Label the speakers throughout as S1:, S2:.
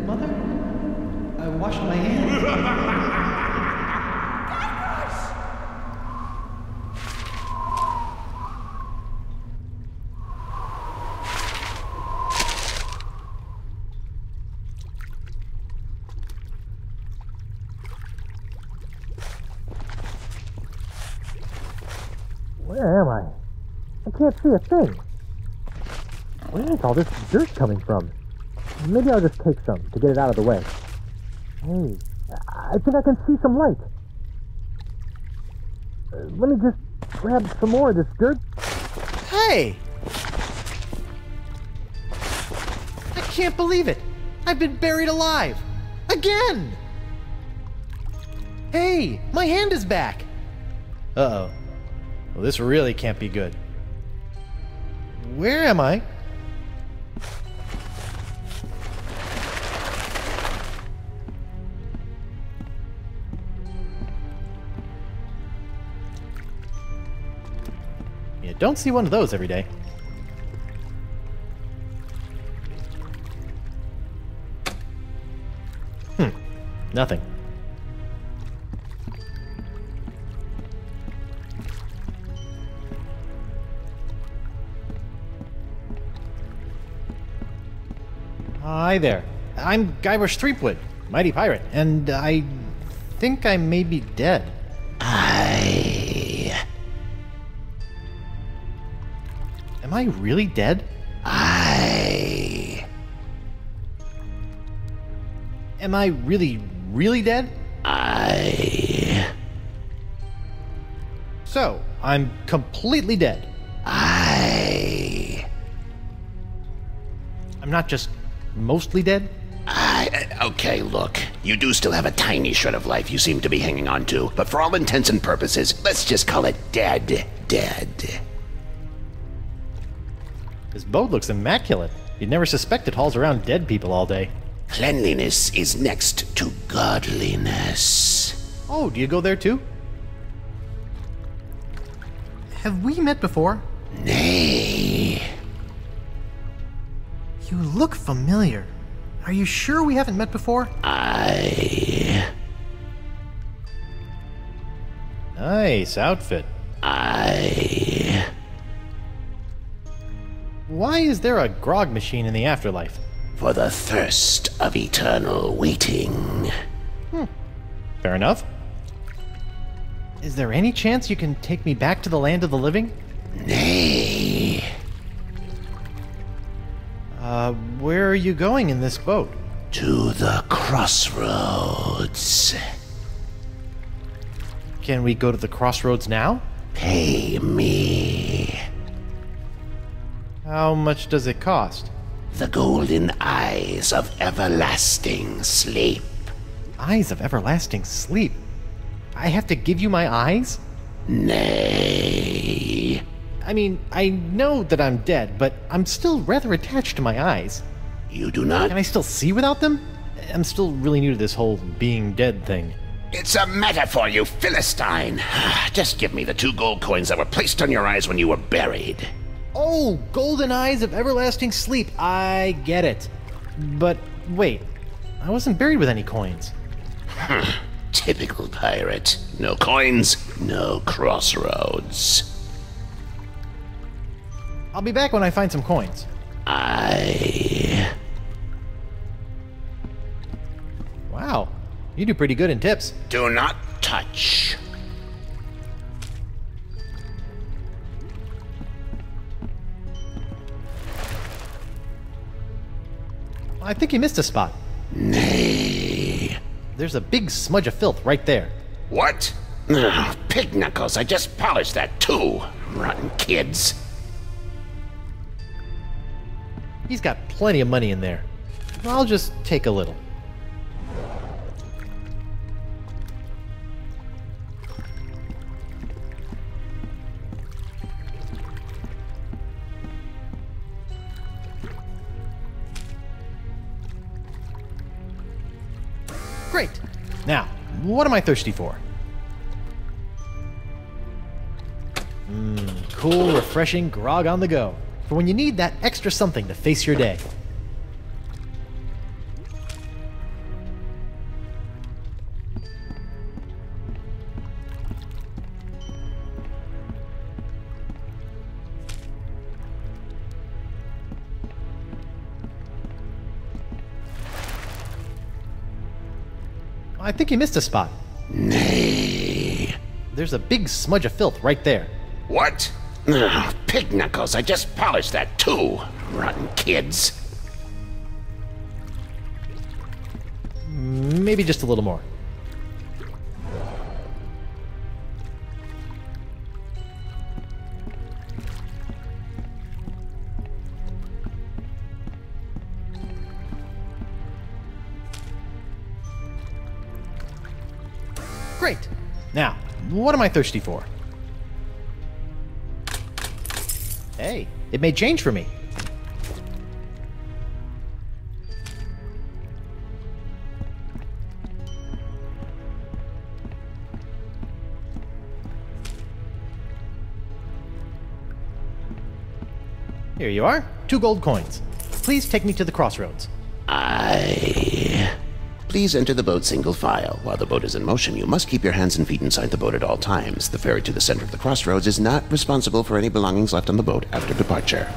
S1: Mother? I washed my hands.
S2: Where am I? I can't see a thing. Where is all this dirt coming from? Maybe I'll just take some to get it out of the way. Hey, I think I can see some light. Let me just grab some more of this dirt.
S1: Hey! I can't believe it! I've been buried alive! Again! Hey! My hand is back! Uh-oh. Well, this really can't be good. Where am I? You don't see one of those every day. Nothing. Hi there. I'm Guybrush Threepwood, mighty pirate, and I think I may be dead. Am I really dead? Am I really, really dead? So, I'm completely dead. I'm not just mostly dead?
S3: Okay, look. You do still have a tiny shred of life you seem to be hanging on to, but for all intents and purposes, let's just call it dead.
S1: This boat looks immaculate. You'd never suspect it hauls around dead people all day.
S3: Cleanliness is next to godliness.
S1: Oh, do you go there too? Have we met before?
S3: Nay.
S1: You look familiar. Are you sure we haven't met before? Nice outfit. Why is there a grog machine in the afterlife?
S3: For the thirst of eternal waiting.
S1: Fair enough. Is there any chance you can take me back to the land of the living?
S3: Nay.
S1: Where are you going in this boat?
S3: To the crossroads.
S1: Can we go to the crossroads now?
S3: Pay me.
S1: How much does it cost?
S3: The golden eyes of everlasting sleep.
S1: Eyes of everlasting sleep? I have to give you my eyes?
S3: Nay.
S1: I mean, I know that I'm dead, but I'm still rather attached to my eyes.
S3: You do not?
S1: Can I still see without them? I'm still really new to this whole being dead thing.
S3: It's a metaphor, you Philistine. Just give me the 2 gold coins that were placed on your eyes when you were buried.
S1: Oh, golden eyes of everlasting sleep. I get it. But wait, I wasn't buried with any coins.
S3: Typical pirate. No coins, no crossroads.
S1: I'll be back when I find some coins. Wow, you do pretty good in tips.
S3: Do not touch.
S1: I think you missed a spot.
S3: Nay.
S1: There's a big smudge of filth right there.
S3: What? Pig knuckles, I just polished that too. Rotten kids.
S1: He's got plenty of money in there. I'll just take a little. Great. Now, what am I thirsty for? Cool, refreshing grog on the go. For when you need that extra something to face your day. I think you missed a spot.
S3: Nay.
S1: There's a big smudge of filth right there.
S3: What? Oh, pig knuckles, I just polished that too. Rotten kids.
S1: Maybe just a little more. Great. Now, what am I thirsty for? Hey, it made change for me. Here you are, 2 gold coins. Please take me to the crossroads.
S3: Please enter the boat single file. While the boat is in motion, you must keep your hands and feet inside the boat at all times. The ferry to the center of the crossroads is not responsible for any belongings left on the boat after departure.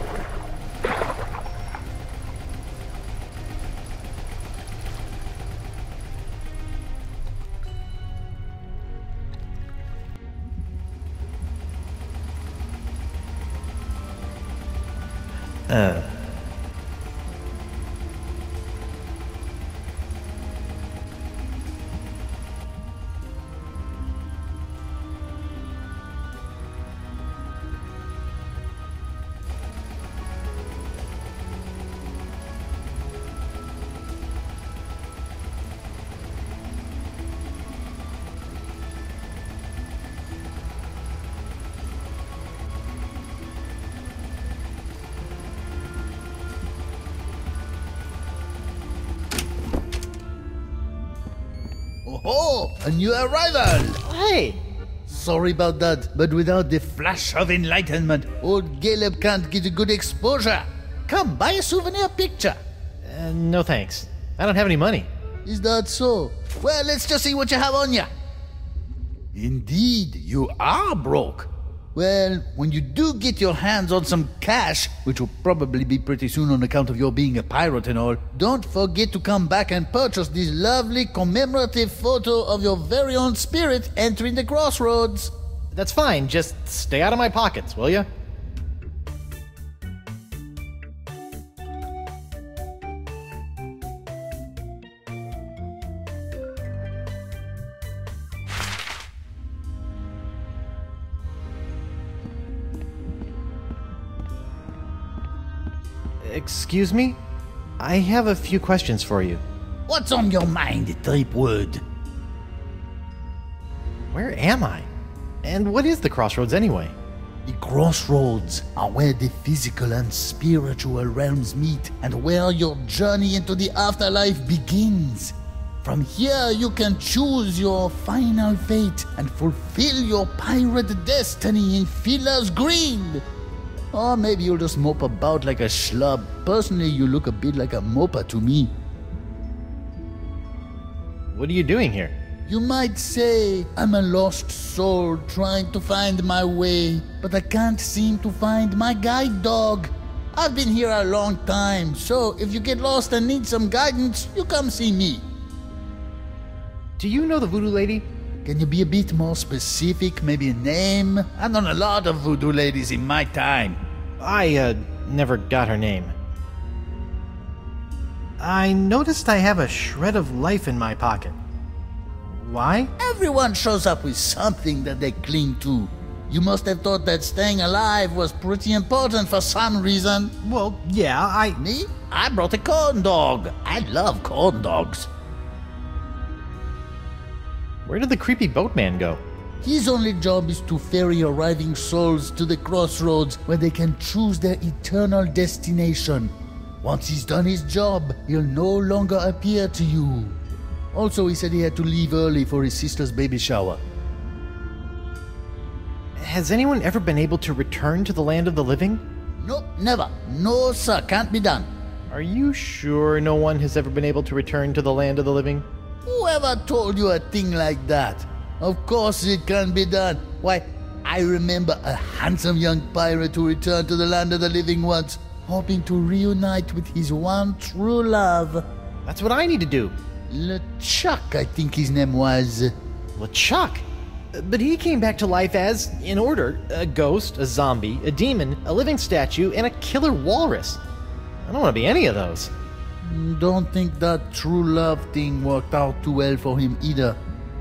S4: Oh, a new arrival!
S1: Hey!
S4: Sorry about that, but without the flash of enlightenment, old Caleb can't get a good exposure. Come, buy a souvenir picture.
S1: No thanks. I don't have any money.
S4: Is that so? Well, let's just see what you have on you. Indeed, you are broke. Well, when you do get your hands on some cash, which will probably be pretty soon on account of your being a pirate and all, don't forget to come back and purchase this lovely commemorative photo of your very own spirit entering the crossroads.
S1: That's fine, just stay out of my pockets, will ya? Excuse me? I have a few questions for you.
S4: What's on your mind, Tripwood?
S1: Where am I? And what is the crossroads anyway?
S4: The crossroads are where the physical and spiritual realms meet and where your journey into the afterlife begins. From here, you can choose your final fate and fulfill your pirate destiny in Fiddler's Green. Or maybe you'll just mope about like a schlub. Personally, you look a bit like a moper to me.
S1: What are you doing here?
S4: You might say I'm a lost soul trying to find my way, but I can't seem to find my guide dog. I've been here a long time, so if you get lost and need some guidance, you come see me.
S1: Do you know the voodoo lady?
S4: Can you be a bit more specific? Maybe a name? I've known a lot of voodoo ladies in my time.
S1: I, never got her name. I noticed I have a shred of life in my pocket. Why?
S4: Everyone shows up with something that they cling to. You must have thought that staying alive was pretty important for some reason.
S1: Well, yeah,
S4: Me? I brought a corn dog. I love corn dogs.
S1: Where did the creepy boatman go?
S4: His only job is to ferry arriving souls to the crossroads where they can choose their eternal destination. Once he's done his job, he'll no longer appear to you. Also, he said he had to leave early for his sister's baby shower.
S1: Has anyone ever been able to return to the land of the living?
S4: Nope, never. No, sir, can't be done.
S1: Are you sure no one has ever been able to return to the land of the living?
S4: Whoever told you a thing like that? Of course it can be done. Why, I remember a handsome young pirate who returned to the land of the living once, hoping to reunite with his one true love.
S1: That's what I need to do.
S4: LeChuck, I think his name was.
S1: LeChuck? But he came back to life as, in order, a ghost, a zombie, a demon, a living statue, and a killer walrus. I don't want to be any of those.
S4: Don't think that true love thing worked out too well for him either.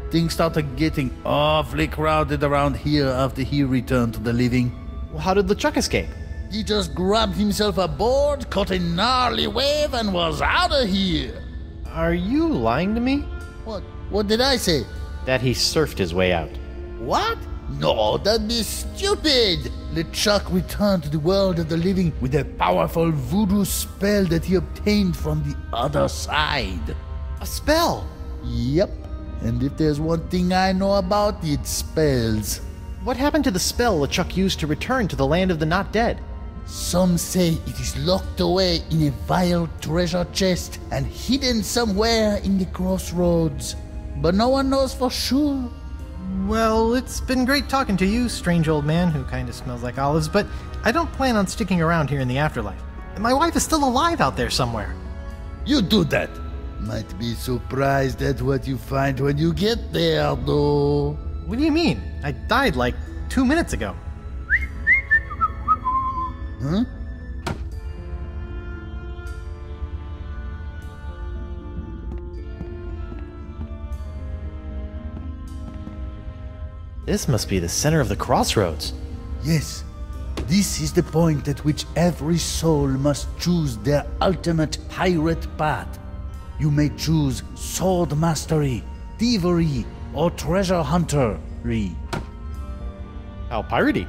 S4: Things started getting awfully crowded around here after he returned to the living.
S1: Well, how did LeChuck escape?
S4: He just grabbed himself a board, caught a gnarly wave, and was out of here.
S1: Are you lying to me?
S4: What did I say?
S1: That he surfed his way out.
S4: What? No, that'd be stupid! LeChuck returned to the world of the living with a powerful voodoo spell that he obtained from the other side.
S1: A spell?
S4: Yep. And if there's one thing I know about, it's spells.
S1: What happened to the spell LeChuck used to return to the land of the not dead?
S4: Some say it is locked away in a vile treasure chest and hidden somewhere in the crossroads. But no one knows for sure.
S1: Well, it's been great talking to you, strange old man who kind of smells like olives, but I don't plan on sticking around here in the afterlife. My wife is still alive out there somewhere.
S4: You do that. Might be surprised at what you find when you get there, though.
S1: What do you mean? I died like 2 minutes ago.
S4: Huh?
S1: This must be the center of the crossroads.
S4: Yes. This is the point at which every soul must choose their ultimate pirate path. You may choose sword mastery, thievery, or treasure huntery.
S1: How piratey.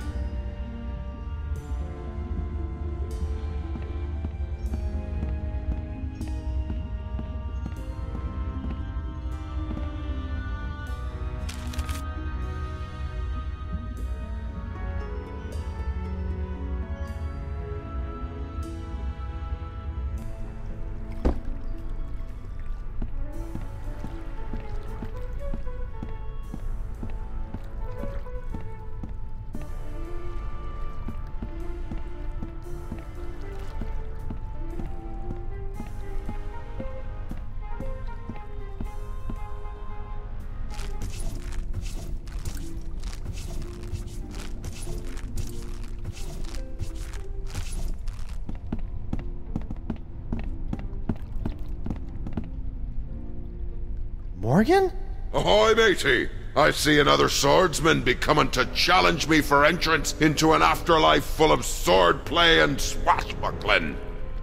S1: Morgan?
S5: Ahoy, matey! I see another swordsman be coming to challenge me for entrance into an afterlife full of swordplay and swashbuckling.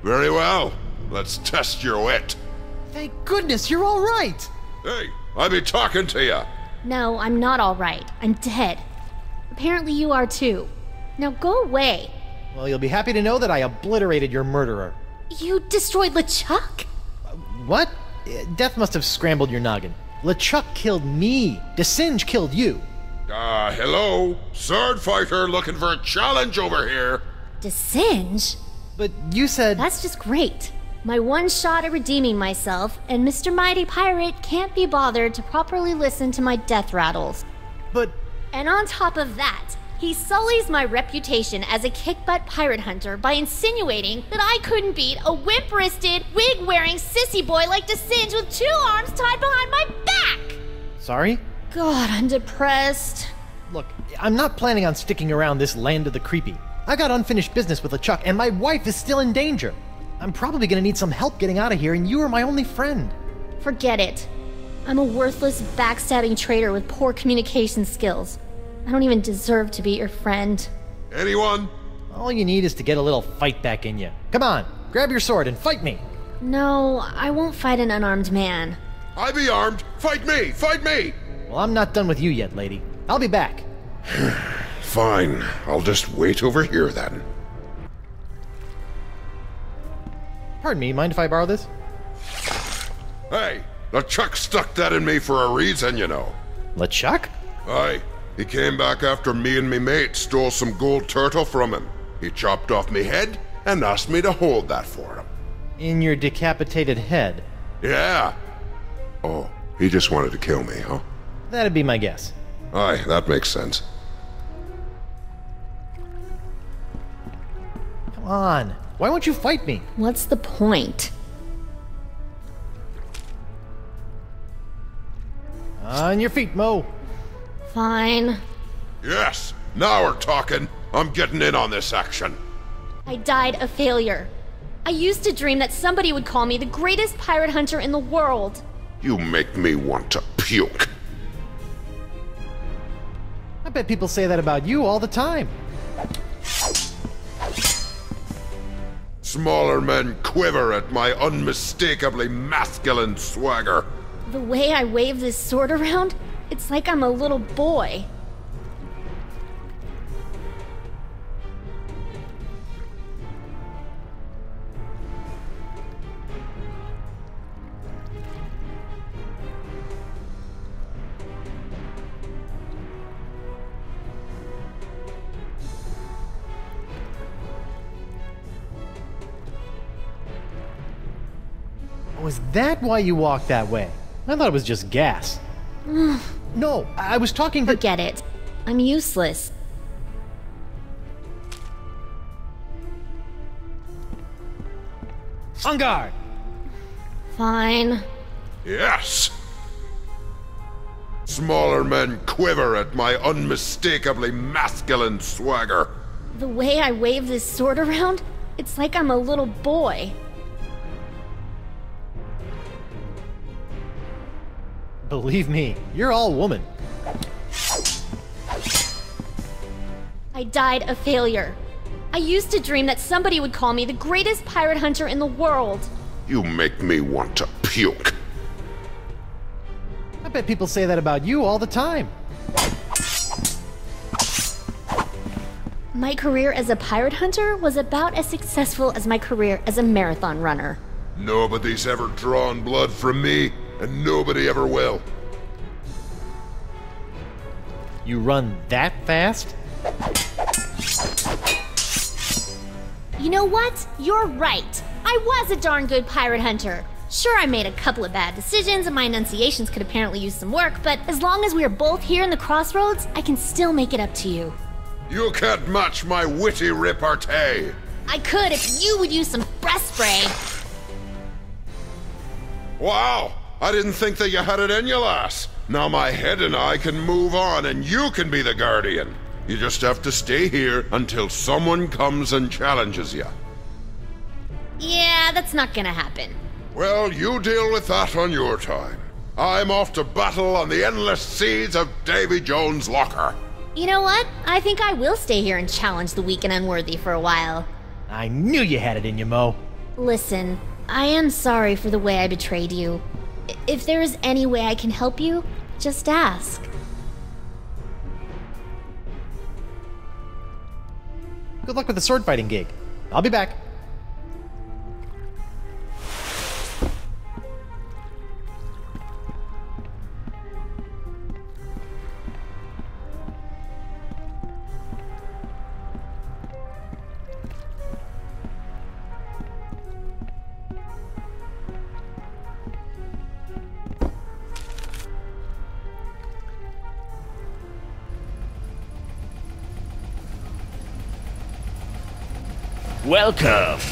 S5: Very well. Let's test your wit.
S1: Thank goodness you're all right!
S5: Hey, I be talking to ya.
S6: No, I'm not all right. I'm dead. Apparently you are too. Now go away.
S1: Well, you'll be happy to know that I obliterated your murderer.
S6: You destroyed LeChuck?
S1: What? Death must have scrambled your noggin. LeChuck killed me. DeSinge killed you.
S5: Hello? Sword fighter looking for a challenge over here.
S6: DeSinge?
S1: But you said...
S6: That's just great. My one shot at redeeming myself, and Mr. Mighty Pirate can't be bothered to properly listen to my death rattles.
S1: But...
S6: And on top of that, he sullies my reputation as a kick-butt pirate hunter by insinuating that I couldn't beat a wimp-wristed, wig-wearing sissy boy like DeSinge with 2 arms tied behind my back!
S1: Sorry?
S6: God, I'm depressed.
S1: Look, I'm not planning on sticking around this land of the creepy. I got unfinished business with LeChuck, and my wife is still in danger. I'm probably gonna need some help getting out of here, and you are my only friend.
S6: Forget it. I'm a worthless, backstabbing traitor with poor communication skills. I don't even deserve to be your friend.
S5: Anyone?
S1: All you need is to get a little fight back in you. Come on, grab your sword and fight me.
S6: No, I won't fight an unarmed man.
S5: I be armed. Fight me! Fight me!
S1: Well, I'm not done with you yet, lady. I'll be back.
S5: Fine. I'll just wait over here then.
S1: Pardon me, mind if I borrow this?
S5: Hey, LeChuck stuck that in me for a reason, you know.
S1: LeChuck?
S5: Aye. He came back after me and me mate stole some gold turtle from him. He chopped off me head and asked me to hold that for him.
S1: In your decapitated head?
S5: Yeah. Oh, he just wanted to kill me, huh?
S1: That'd be my guess.
S5: Aye, that makes sense.
S1: Come on, why won't you fight me?
S6: What's the point?
S1: On your feet, Mo.
S6: Fine.
S5: Yes, now we're talking. I'm getting in on this action.
S6: I died a failure. I used to dream that somebody would call me the greatest pirate hunter in the world.
S5: You make me want to puke.
S1: I bet people say that about you all the time.
S5: Smaller men quiver at my unmistakably masculine swagger.
S6: The way I wave this sword around, it's like I'm a little boy.
S1: Was that why you walked that way? I thought it was just gas. No, I was talking to...
S6: Forget it. I'm useless.
S1: On guard!
S6: Fine.
S5: Yes! Smaller men quiver at my unmistakably masculine swagger.
S6: The way I wave this sword around, it's like I'm a little boy.
S1: Believe me, you're all woman.
S6: I died a failure. I used to dream that somebody would call me the greatest pirate hunter in the world.
S5: You make me want to puke.
S1: I bet people say that about you all the time.
S6: My career as a pirate hunter was about as successful as my career as a marathon runner.
S5: Nobody's ever drawn blood from me, and nobody ever will.
S1: You run that fast?
S6: You know what? You're right. I was a darn good pirate hunter. Sure, I made a couple of bad decisions and my enunciations could apparently use some work, but as long as we are both here in the crossroads, I can still make it up to you.
S5: You can't match my witty repartee.
S6: I could if you would use some breath spray.
S5: Wow, I didn't think that you had it in you, lass. Now my head and I can move on and you can be the guardian. You just have to stay here until someone comes and challenges you.
S6: Yeah, that's not gonna happen.
S5: Well, you deal with that on your time. I'm off to battle on the endless seas of Davy Jones' locker.
S6: You know what? I think I will stay here and challenge the weak and unworthy for a while.
S1: I knew you had it in you, Mo.
S6: Listen, I am sorry for the way I betrayed you. If there is any way I can help you, just ask.
S1: Good luck with the sword fighting gig. I'll be back.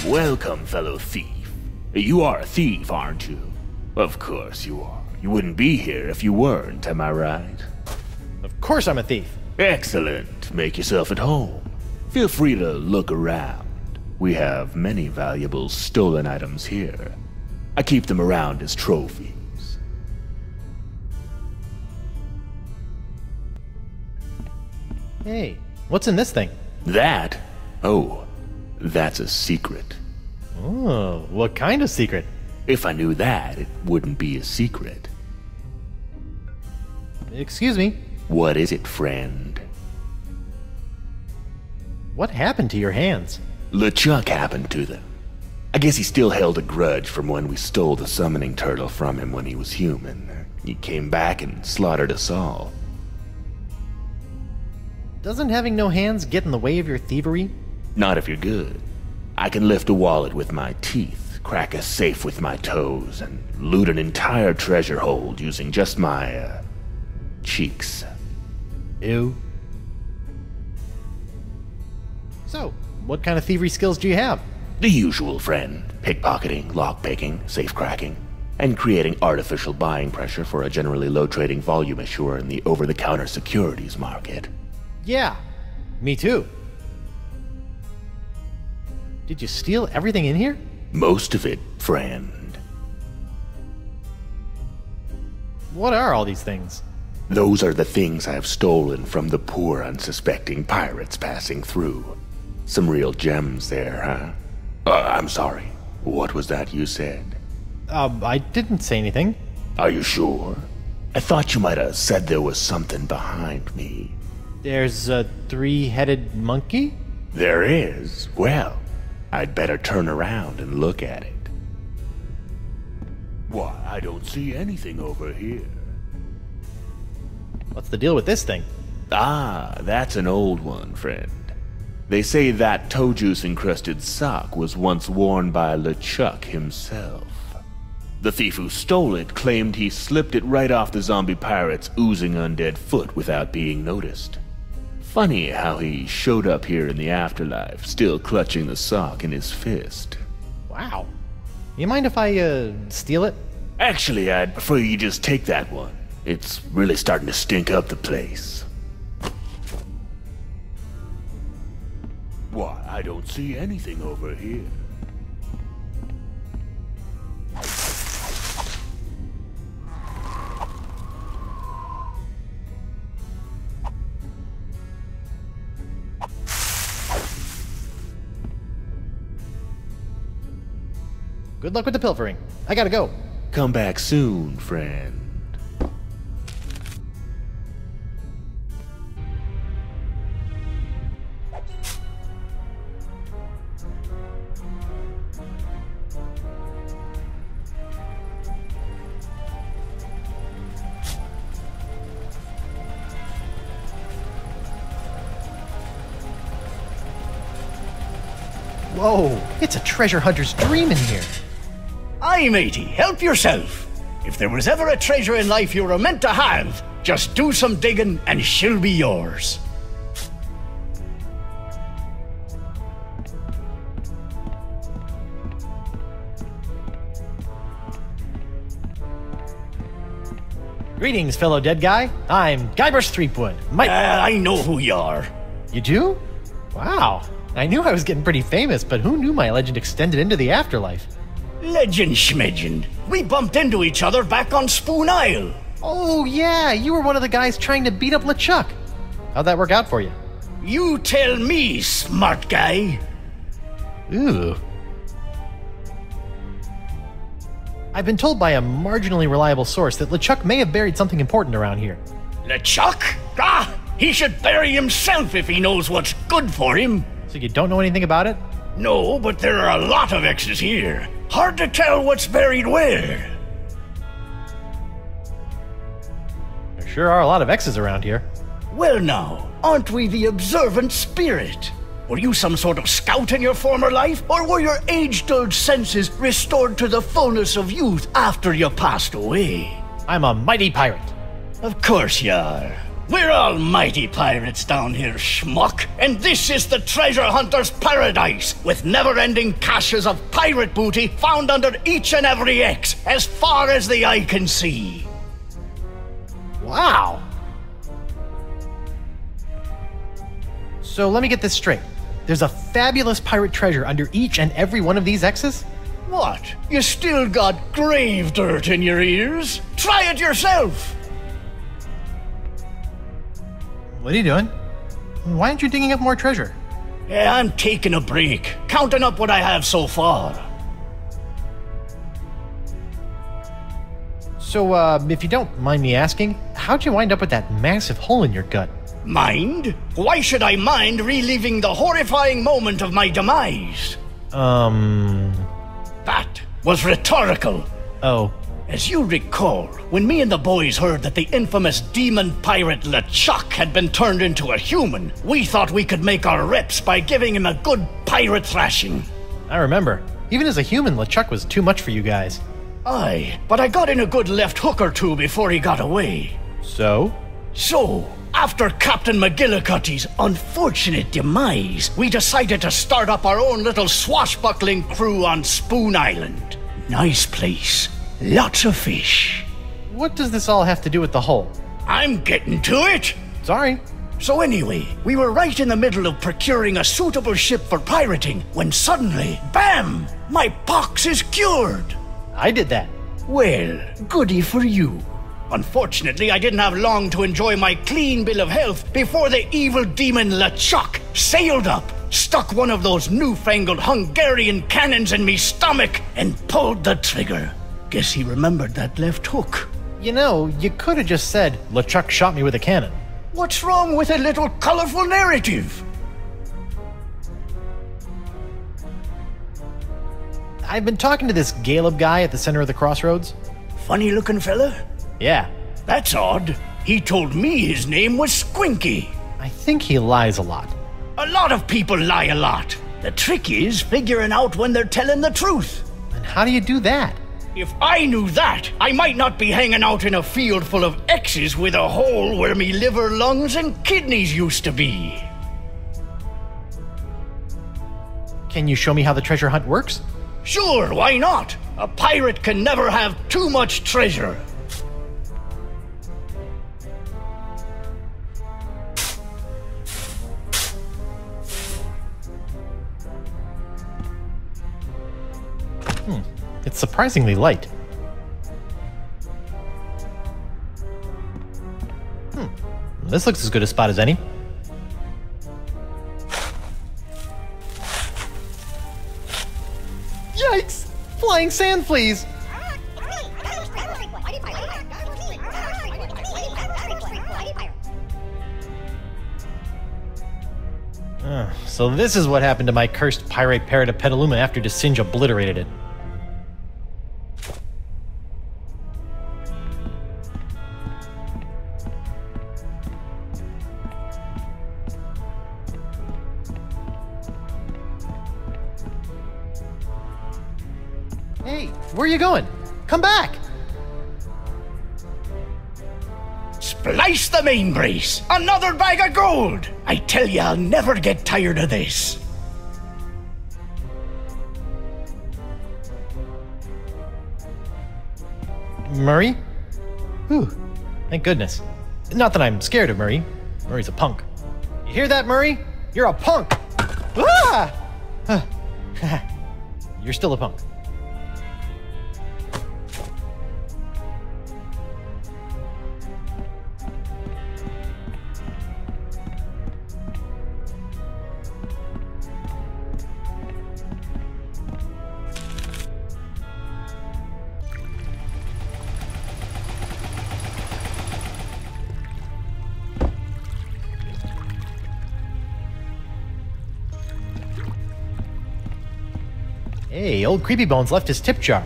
S7: Welcome, fellow thief. You are a thief, aren't you? Of course you are. You wouldn't be here if you weren't, am I right?
S1: Of course I'm a thief.
S7: Excellent. Make yourself at home. Feel free to look around. We have many valuable stolen items here. I keep them around as trophies.
S1: Hey, what's in this thing?
S7: That? Oh, that's a secret.
S1: Oh, what kind of secret?
S7: If I knew that, it wouldn't be a secret.
S1: Excuse me.
S7: What is it, friend?
S1: What happened to your hands?
S7: LeChuck happened to them. I guess he still held a grudge from when we stole the summoning turtle from him when he was human. He came back and slaughtered us all.
S1: Doesn't having no hands get in the way of your thievery?
S7: Not if you're good. I can lift a wallet with my teeth, crack a safe with my toes, and loot an entire treasure hold using just my, cheeks.
S1: Ew. So, what kind of thievery skills do you have?
S7: The usual, friend. Pickpocketing, lockpicking, safe cracking. and creating artificial buying pressure for a generally low trading volume issuer in the over-the-counter securities market.
S1: Yeah, me too. Did you steal everything in here?
S7: Most of it, friend.
S1: What are all these things?
S7: Those are the things I've stolen from the poor, unsuspecting pirates passing through. Some real gems there, huh? I'm sorry. What was that you said?
S1: I didn't say anything.
S7: Are you sure? I thought you might have said there was something behind me.
S1: There's a three-headed monkey?
S7: There is? Well, I'd better turn around and look at it. Why, I don't see anything over here.
S1: What's the deal with this thing?
S7: Ah, that's an old one, friend. They say that toe juice-encrusted sock was once worn by LeChuck himself. The thief who stole it claimed he slipped it right off the zombie pirate's oozing undead foot without being noticed. Funny how he showed up here in the afterlife, still clutching the sock in his fist.
S1: Wow. You mind if I, steal it?
S7: Actually, I'd prefer you just take that one. It's really starting to stink up the place. Why, I don't see anything over here.
S1: Good luck with the pilfering. I gotta go.
S7: Come back soon, friend.
S1: Whoa, it's a treasure hunter's dream in here.
S8: Aye, matey, help yourself. If there was ever a treasure in life you were meant to have, just do some digging and she'll be yours.
S1: Greetings, fellow dead guy. I'm Guybrush Threepwood.
S8: I know who you are.
S1: You do? Wow. I knew I was getting pretty famous, but who knew my legend extended into the afterlife?
S8: Legend schmegend. We bumped into each other back on Spoon Isle.
S1: Oh, yeah, you were one of the guys trying to beat up LeChuck. How'd that work out for you?
S8: You tell me, smart guy.
S1: Ooh. I've been told by a marginally reliable source that LeChuck may have buried something important around here.
S8: LeChuck? Ah, he should bury himself if he knows what's good for him.
S1: So you don't know anything about it?
S8: No, but there are a lot of X's here. Hard to tell what's buried where.
S1: There sure are a lot of X's around here.
S8: Well now, aren't we the observant spirit? Were you some sort of scout in your former life, or were your age-dulled senses restored to the fullness of youth after you passed away?
S1: I'm a mighty pirate.
S8: Of course you are. We're all mighty pirates down here, schmuck, and this is the treasure hunter's paradise, with never-ending caches of pirate booty found under each and every X, as far as the eye can see.
S1: Wow. So let me get this straight. There's a fabulous pirate treasure under each and every one of these X's?
S8: What? You still got grave dirt in your ears? Try it yourself!
S1: What are you doing? Why aren't you digging up more treasure?
S8: Yeah, I'm taking a break, counting up what I have so far.
S1: So, if you don't mind me asking, how'd you wind up with that massive hole in your gut?
S8: Mind? Why should I mind reliving the horrifying moment of my demise? That was rhetorical.
S1: Oh.
S8: As you recall, when me and the boys heard that the infamous demon pirate LeChuck had been turned into a human, we thought we could make our reps by giving him a good pirate thrashing.
S1: I remember. Even as a human, LeChuck was too much for you guys.
S8: Aye, but I got in a good left hook or two before he got away.
S1: So?
S8: So, after Captain McGillicuddy's unfortunate demise, we decided to start up our own little swashbuckling crew on Spoon Island. Nice place. lots of fish.
S1: What does this all have to do with the hole?
S8: I'm getting to it!
S1: Sorry.
S8: So anyway, we were right in the middle of procuring a suitable ship for pirating when suddenly, bam! My pox is cured!
S1: I did that.
S8: Well, goody for you. Unfortunately, I didn't have long to enjoy my clean bill of health before the evil demon LeChuck sailed up, stuck one of those newfangled Hungarian cannons in me stomach, and pulled the trigger. Guess he remembered that left hook.
S1: You know, you could have just said, LeChuck shot me with a cannon.
S8: What's wrong with a little colorful narrative?
S1: I've been talking to this Caleb guy at the center of the crossroads.
S8: Funny looking fella?
S1: Yeah.
S8: That's odd. He told me his name was Squinky.
S1: I think he lies a lot.
S8: A lot of people lie a lot. The trick is figuring out when they're telling the truth.
S1: And how do you do that?
S8: If I knew that, I might not be hanging out in a field full of X's with a hole where me liver, lungs, and kidneys used to be.
S1: Can you show me how the treasure hunt works?
S8: Sure, why not? A pirate can never have too much treasure.
S1: It's surprisingly light. This looks as good a spot as any. Yikes! Flying sand fleas! So this is what happened to my cursed pirate parrot of Petaluma after Desinge obliterated it. Hey, where are you going? Come back!
S8: Splice the main brace! Another bag of gold! I tell you, I'll never get tired of this.
S1: Murray? Whew, thank goodness. Not that I'm scared of Murray. Murray's a punk. You hear that, Murray? You're a punk! Ah! You're still a punk. Hey, old Creepy Bones left his tip jar.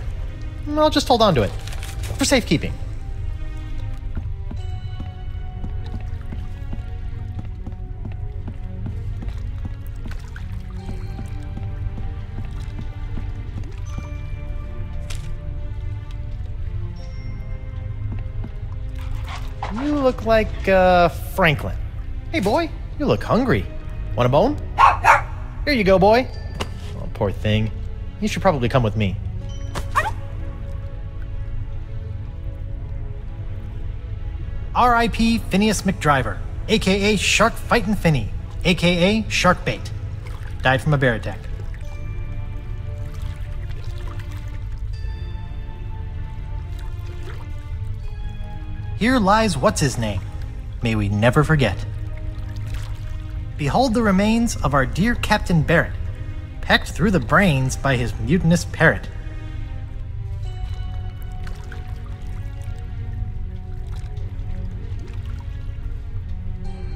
S1: I'll just hold on to it. For safekeeping. You look like, Franklin. Hey, boy, you look hungry. Want a bone? Here you go, boy. Oh, poor thing. You should probably come with me. R.I.P. Phineas McDriver, a.k.a. Shark Fightin' Finny, a.k.a. Shark Bait. Died from a bear attack. Here lies what's-his-name. May we never forget. Behold the remains of our dear Captain Barrett, pecked through the brains by his mutinous parrot.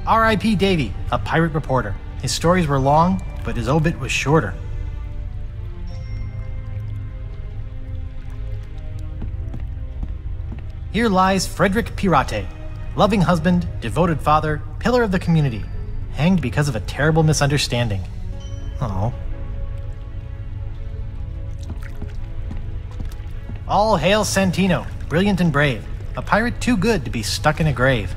S1: R.I.P. Davy, a pirate reporter. His stories were long, but his obit was shorter. Here lies Frederick Pirate, loving husband, devoted father, pillar of the community, hanged because of a terrible misunderstanding. Oh. All hail Santino, brilliant and brave, a pirate too good to be stuck in a grave.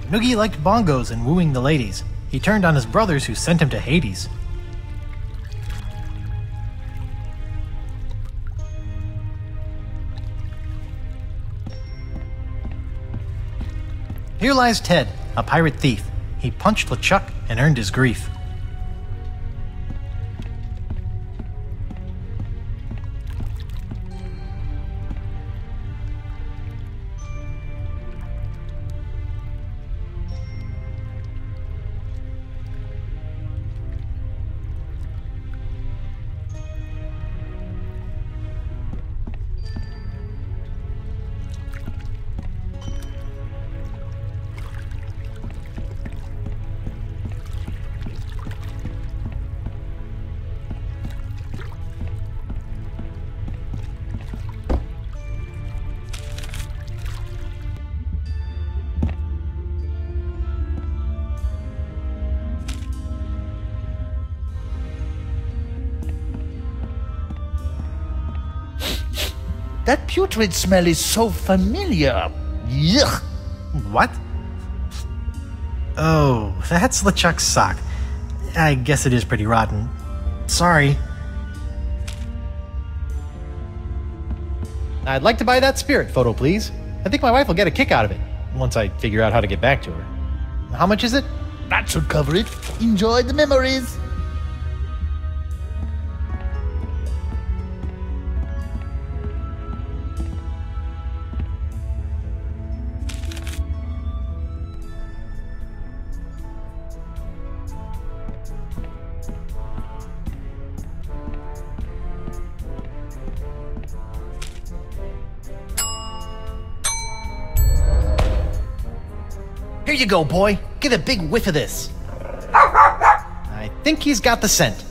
S1: Noogie liked bongos and wooing the ladies. He turned on his brothers who sent him to Hades. Here lies Ted, a pirate thief. He punched LeChuck and earned his grief.
S4: That putrid smell is so familiar. Yuck!
S1: What? Oh, that's LeChuck's sock. I guess it is pretty rotten. Sorry. I'd like to buy that spirit photo, please. I think my wife will get a kick out of it, once I figure out how to get back to her. How much is it?
S4: That should cover it. Enjoy the memories.
S1: Here you go, boy. Get a big whiff of this. I think he's got the scent.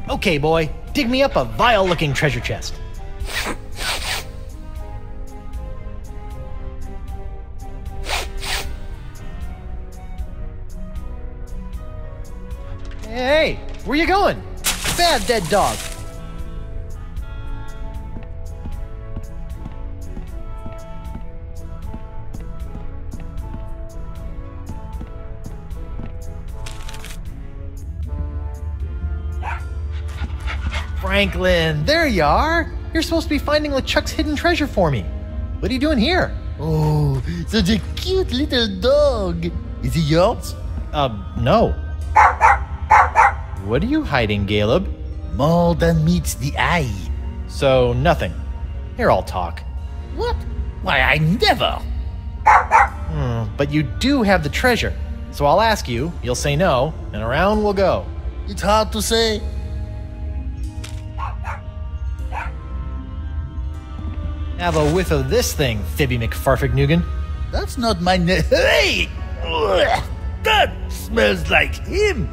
S1: Okay, boy. Dig me up a vile-looking treasure chest. Hey, where you going? Bad dead dog. Franklin, there you are. You're supposed to be finding LeChuck's hidden treasure for me. What are you doing here?
S4: Oh, such a cute little dog. Is he yours?
S1: No. What are you hiding, Caleb?
S4: More than meets the eye.
S1: So, nothing. Here, I'll talk.
S4: What? Why, I never.
S1: But you do have the treasure. So I'll ask you, you'll say no, and around we'll go.
S4: It's hard to say.
S1: Have a whiff of this thing, Fibby McFarfignugan.
S4: That's not my name. Hey! Ugh, that smells like him.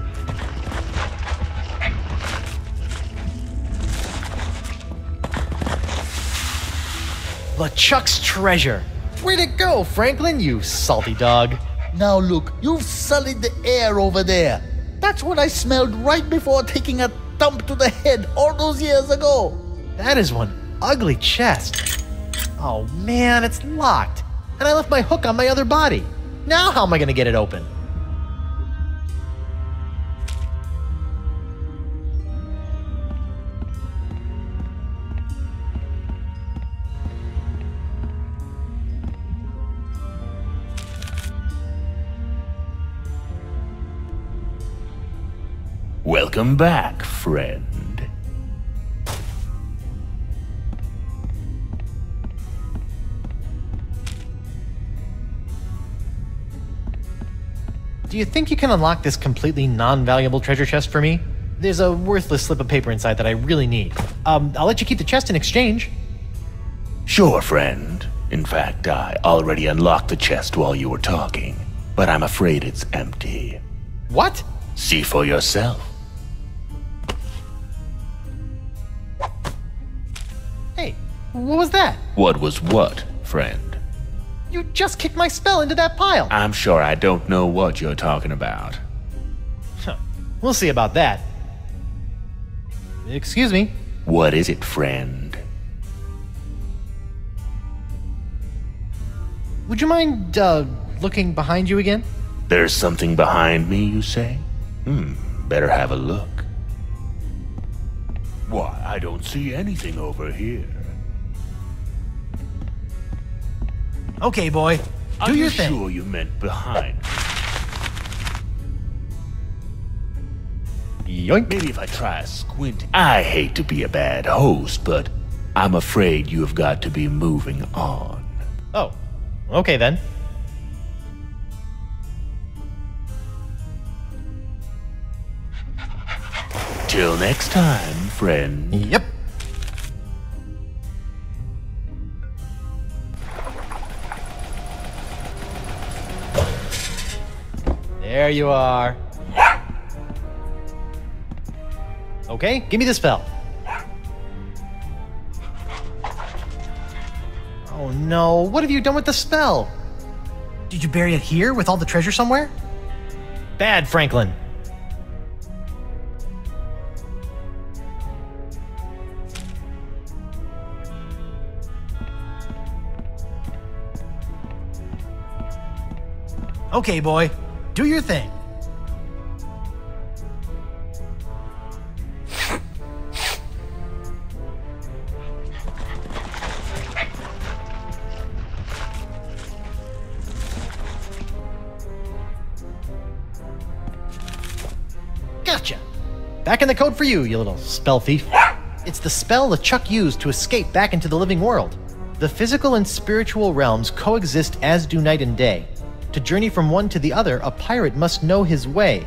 S1: LeChuck's treasure. Where'd it go, Franklin, you salty dog?
S4: Now look, you've sullied the air over there. That's what I smelled right before taking a thump to the head all those years ago.
S1: That is one ugly chest. Oh man, it's locked. And I left my hook on my other body. Now how am I gonna get it open?
S7: Welcome back, friend.
S1: Do you think you can unlock this completely non-valuable treasure chest for me? There's a worthless slip of paper inside that I really need. I'll let you keep the chest in exchange.
S7: Sure, friend. In fact, I already unlocked the chest while you were talking, but I'm afraid it's empty.
S1: What?
S7: See for yourself.
S1: Hey, what was that?
S7: What was what, friend?
S1: You just kicked my spell into that pile.
S7: I'm sure I don't know what you're talking about.
S1: Huh. We'll see about that. Excuse me.
S7: What is it, friend?
S1: Would you mind, looking behind you again?
S7: There's something behind me, you say? Better have a look. Why, I don't see anything over here.
S1: Okay, boy. Do your thing.
S7: Are you sure you meant behind?
S1: Yoink.
S7: Maybe if I try squinting. I hate to be a bad host, but I'm afraid you've got to be moving on.
S1: Oh, okay then.
S7: Till next time, friend.
S1: Yep. There you are. Okay, give me the spell. Oh no, what have you done with the spell?
S2: Did you bury it here with all the treasure somewhere?
S1: Bad, Franklin.
S2: Okay, boy. Do your thing.
S1: Gotcha. Back in the code for you, you little spell thief. It's the spell LeChuck used to escape back into the living world. The physical and spiritual realms coexist as do night and day. To journey from one to the other, a pirate must know his way.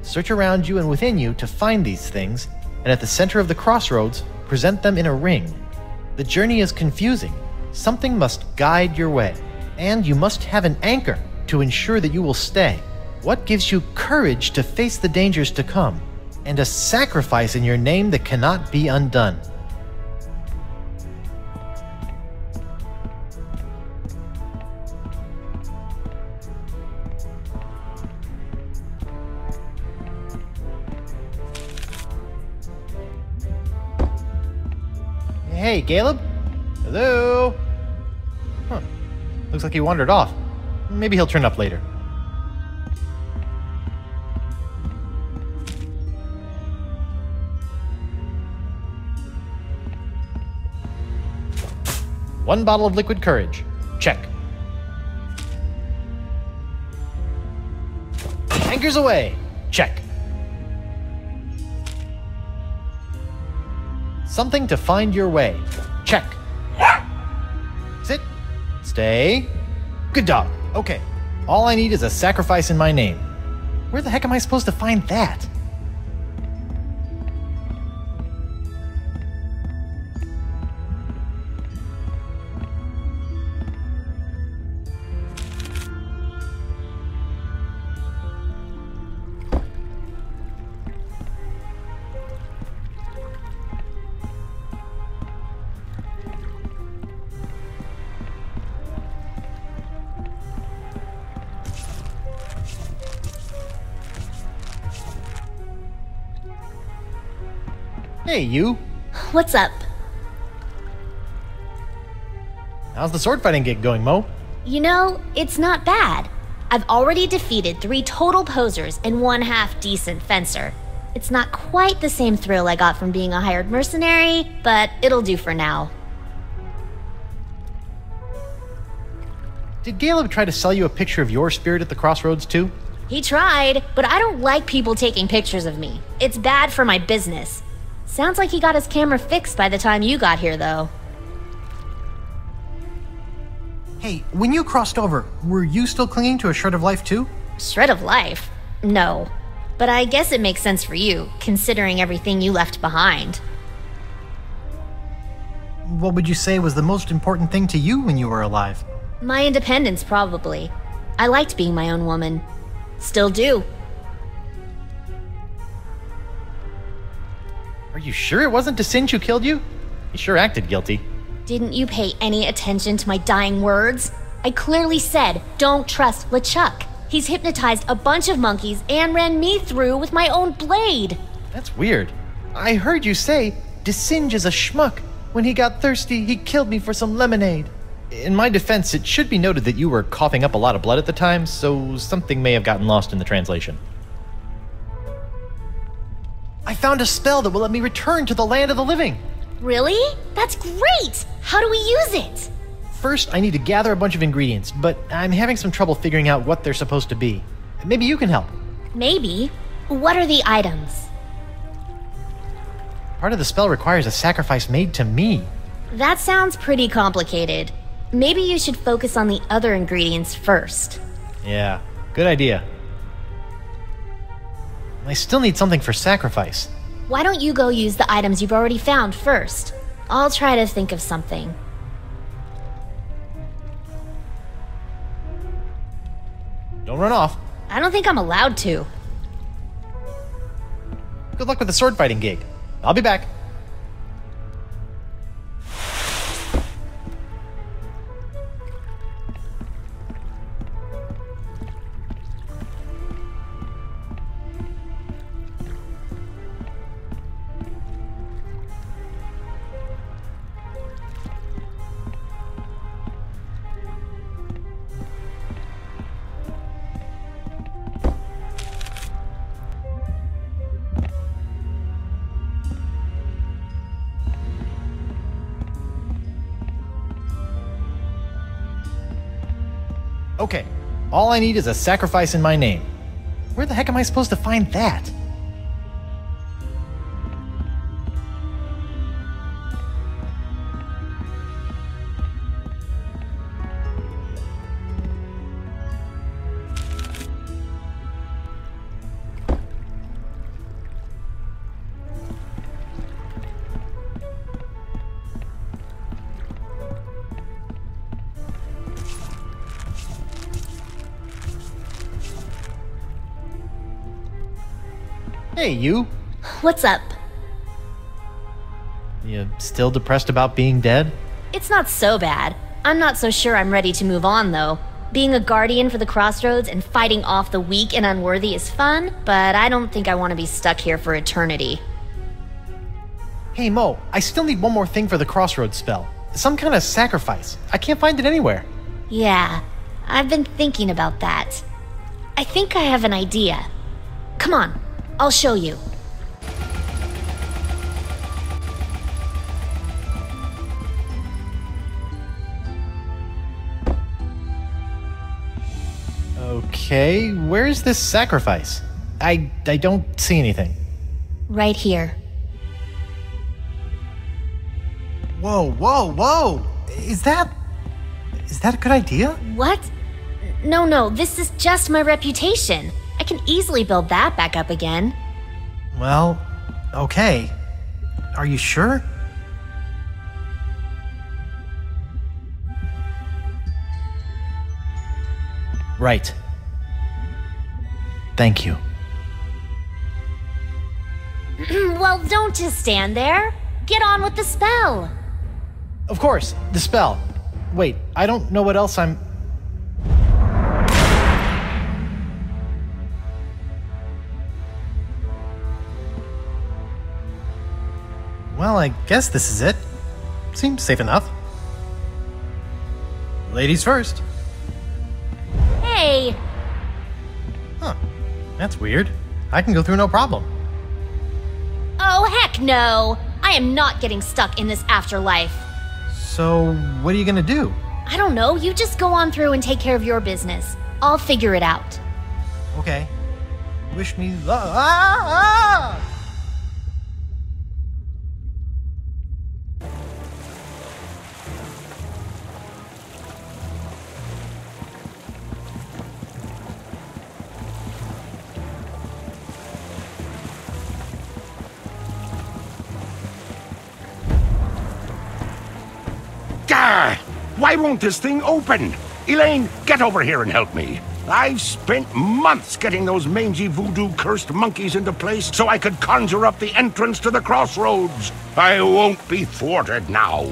S1: Search around you and within you to find these things, and at the center of the crossroads, present them in a ring. The journey is confusing. Something must guide your way, and you must have an anchor to ensure that you will stay. What gives you courage to face the dangers to come, and a sacrifice in your name that cannot be undone? Hey, Caleb? Hello? Huh. Looks like he wandered off. Maybe he'll turn up later. One bottle of liquid courage. Check. Anchors away. Check. Something to find your way. Check. Sit. Stay. Good dog. Okay. All I need is a sacrifice in my name. Where the heck am I supposed to find that? Hey, you.
S6: What's up?
S1: How's the sword fighting gig going, Mo?
S6: You know, it's not bad. I've already defeated 3 total posers and 1 half-decent fencer. It's not quite the same thrill I got from being a hired mercenary, but it'll do for now.
S1: Did Caleb try to sell you a picture of your spirit at the crossroads, too?
S6: He tried, but I don't like people taking pictures of me. It's bad for my business. Sounds like he got his camera fixed by the time you got here, though.
S2: Hey, when you crossed over, were you still clinging to a shred of life too?
S6: Shred of life? No. But I guess it makes sense for you, considering everything you left behind.
S2: What would you say was the most important thing to you when you were alive?
S6: My independence, probably. I liked being my own woman. Still do.
S1: Are you sure it wasn't Desinge who killed you? He sure acted guilty.
S6: Didn't you pay any attention to my dying words? I clearly said, don't trust LeChuck. He's hypnotized a bunch of monkeys and ran me through with my own blade.
S1: That's weird. I heard you say Desinge is a schmuck. When he got thirsty, he killed me for some lemonade. In my defense, it should be noted that you were coughing up a lot of blood at the time, so something may have gotten lost in the translation. I found a spell that will let me return to the land of the living.
S6: Really? That's great! How do we use it?
S1: First, I need to gather a bunch of ingredients, but I'm having some trouble figuring out what they're supposed to be. Maybe you can help.
S6: Maybe. What are the items?
S1: Part of the spell requires a sacrifice made to me.
S6: That sounds pretty complicated. Maybe you should focus on the other ingredients first.
S1: Yeah, good idea. I still need something for sacrifice.
S6: Why don't you go use the items you've already found first? I'll try to think of something.
S1: Don't run off.
S6: I don't think I'm allowed to.
S1: Good luck with the sword fighting gig. I'll be back. Okay, all I need is a sacrifice in my name. Where the heck am I supposed to find that? Hey, you.
S6: What's up?
S1: You still depressed about being dead?
S6: It's not so bad. I'm not so sure I'm ready to move on, though. Being a guardian for the Crossroads and fighting off the weak and unworthy is fun, but I don't think I want to be stuck here for eternity.
S1: Hey, Mo, I still need one more thing for the Crossroads spell. Some kind of sacrifice. I can't find it anywhere.
S6: Yeah, I've been thinking about that. I think I have an idea. Come on, I'll show you.
S1: Okay, where's this sacrifice? I don't see anything.
S6: Right here.
S1: Whoa! Is that a good idea?
S6: What? No, this is just my reputation. I can easily build that back up again.
S1: Well, okay. Are you sure? Right. Thank you.
S6: Well, don't just stand there. Get on with the spell.
S1: Of course, the spell. Wait, I don't know what else I'm... Well, I guess this is it. Seems safe enough. Ladies first.
S6: Hey!
S1: Huh. That's weird. I can go through no problem.
S6: Oh, heck no! I am not getting stuck in this afterlife.
S1: So, what are you gonna do?
S6: I don't know, you just go on through and take care of your business. I'll figure it out.
S1: Okay. Wish me luck. Ah!
S9: Gah! Why won't this thing open? Elaine, get over here and help me. I've spent months getting those mangy voodoo-cursed monkeys into place so I could conjure up the entrance to the Crossroads. I won't be thwarted now.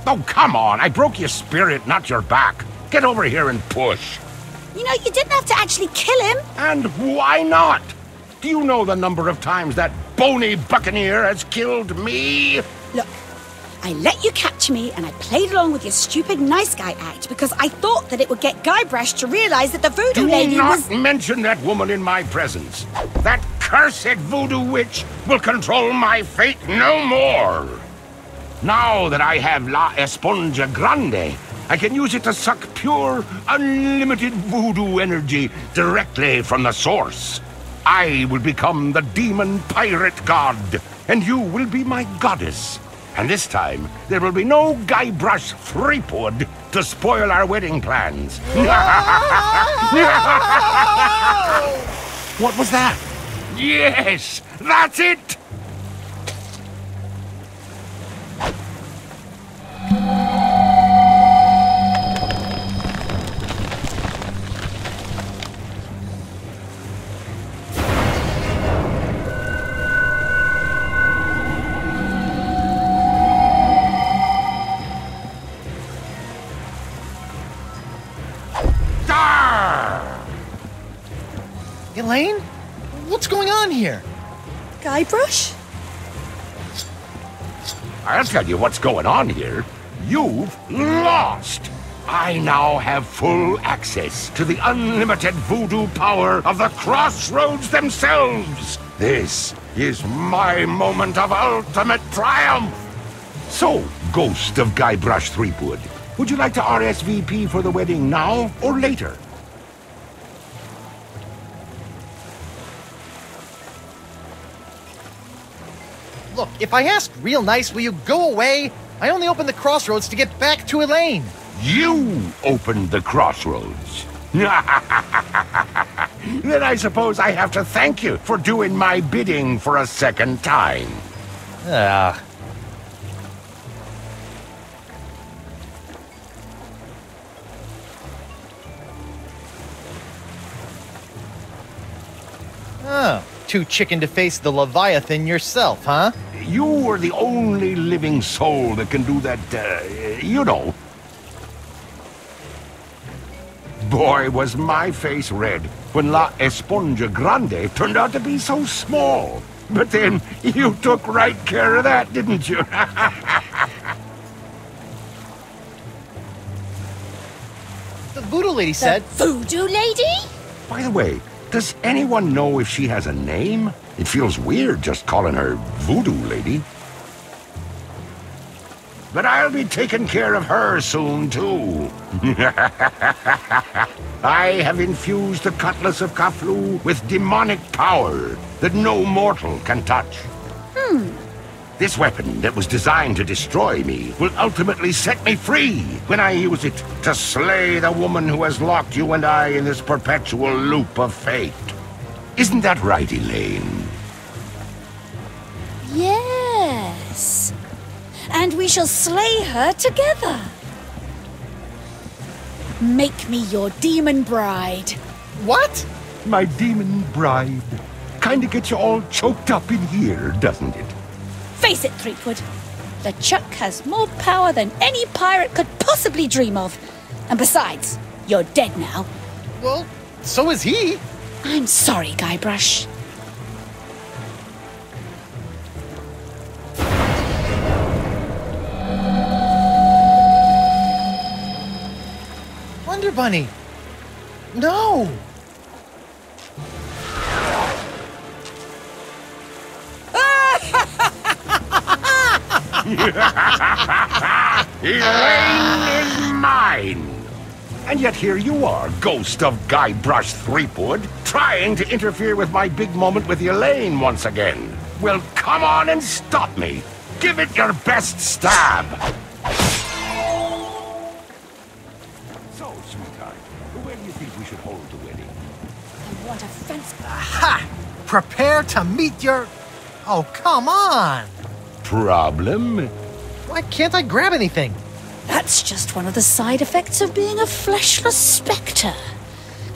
S9: Oh, come on. I broke your spirit, not your back. Get over here and push.
S10: You know, you didn't have to actually kill him.
S9: And why not? Do you know the number of times that bony buccaneer has killed me?
S10: Look, I let you capture me, and I played along with your stupid nice guy act because I thought that it would get Guybrush to realize that the voodoo lady
S9: Do not
S10: was...
S9: mention that woman in my presence. That cursed voodoo witch will control my fate no more. Now that I have La Esponja Grande, I can use it to suck pure, unlimited voodoo energy directly from the source. I will become the demon pirate god, and you will be my goddess. And this time, there will be no Guybrush Threepwood to spoil our wedding plans. What was that? Yes, that's it!
S1: Elaine? What's going on here?
S10: Guybrush?
S9: I'll tell you what's going on here. You've lost! I now have full access to the unlimited voodoo power of the Crossroads themselves. This is my moment of ultimate triumph. So, Ghost of Guybrush Threepwood, would you like to RSVP for the wedding now or later?
S1: Look, if I asked real nice, will you go away? I only opened the crossroads to get back to Elaine.
S9: You opened the crossroads. Then I suppose I have to thank you for doing my bidding for a second time.
S1: Ah. Oh, too chicken to face the Leviathan yourself, huh?
S9: You are the only living soul that can do that, you know. Boy, was my face red when La Esponja Grande turned out to be so small. But then you took right care of that, didn't you?
S1: The voodoo lady said...
S6: Voodoo lady?
S9: By the way, does anyone know if she has a name? It feels weird just calling her Voodoo Lady. But I'll be taking care of her soon, too. I have infused the Cutlass of Kaflu with demonic power that no mortal can touch. This weapon that was designed to destroy me will ultimately set me free when I use it to slay the woman who has locked you and I in this perpetual loop of fate. Isn't that right, Elaine?
S10: Yes. And we shall slay her together. Make me your demon bride.
S1: What?
S9: My demon bride. Kinda gets you all choked up in here, doesn't it?
S10: Face it, Threepwood. LeChuck has more power than any pirate could possibly dream of. And besides, you're dead now.
S1: Well, so is he.
S10: I'm sorry, Guybrush.
S1: Wonder Bunny. No.
S9: Elaine is mine! And yet here you are, ghost of Guybrush Threepwood, trying to interfere with my big moment with Elaine once again. Well, come on and stop me. Give it your best stab. So, sweetheart, where do you think we should hold the wedding?
S10: I want a fence.
S1: Aha! Prepare to meet your... Oh, come on!
S9: Problem?
S1: Why can't I grab anything?
S10: That's just one of the side effects of being a fleshless spectre.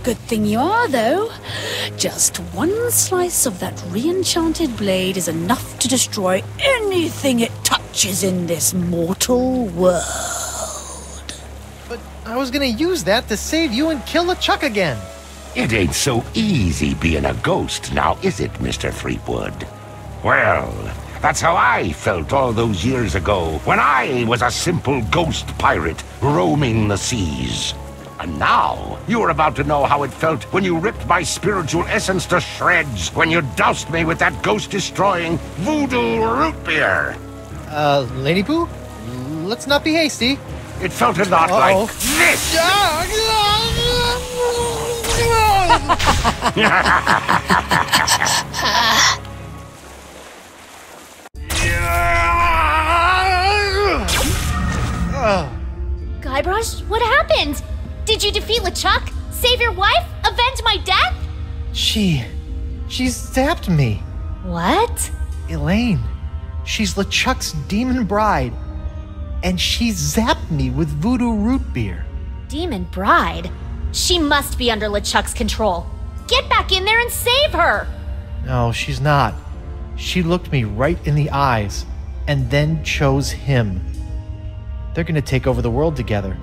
S10: Good thing you are, though. Just one slice of that re-enchanted blade is enough to destroy anything it touches in this mortal world.
S1: But I was gonna use that to save you and kill LeChuck again.
S9: It ain't so easy being a ghost now, is it, Mr. Threepwood? Well, That's how I felt all those years ago, when I was a simple ghost pirate roaming the seas. And now, you are about to know how it felt when you ripped my spiritual essence to shreds, when you doused me with that ghost-destroying voodoo root beer.
S1: Lady Pooh? Let's not be hasty.
S9: It felt a lot like this.
S6: Guybrush, what happened? Did you defeat LeChuck? Save your wife? Avenge my death?
S1: She zapped me.
S6: What?
S1: Elaine, she's LeChuck's demon bride. And she zapped me with voodoo root beer.
S6: Demon bride? She must be under LeChuck's control. Get back in there and save her!
S1: No, she's not. She looked me right in the eyes and then chose him. They're gonna take over the world together.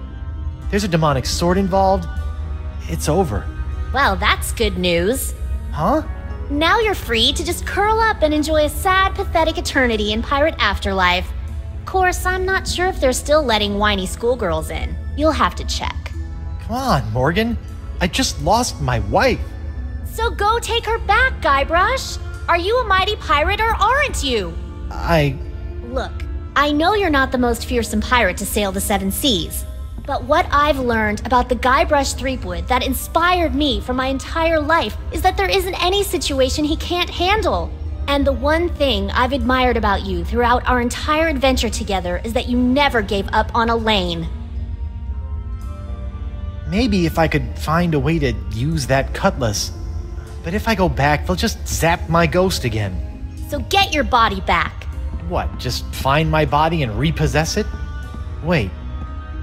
S1: There's a demonic sword involved. It's over.
S6: Well, that's good news.
S1: Huh?
S6: Now you're free to just curl up and enjoy a sad, pathetic eternity in Pirate Afterlife. Of course, I'm not sure if they're still letting whiny schoolgirls in. You'll have to check.
S1: Come on, Morgan. I just lost my wife.
S6: So go take her back, Guybrush. Are you a mighty pirate or aren't you?
S1: Look,
S6: I know you're not the most fearsome pirate to sail the seven seas. But what I've learned about the Guybrush Threepwood that inspired me for my entire life is that there isn't any situation he can't handle. And the one thing I've admired about you throughout our entire adventure together is that you never gave up on Elaine.
S1: maybe if I could find a way to use that cutlass. But if I go back, they'll just zap my ghost again.
S6: So get your body back.
S1: What, just find my body and repossess it? Wait,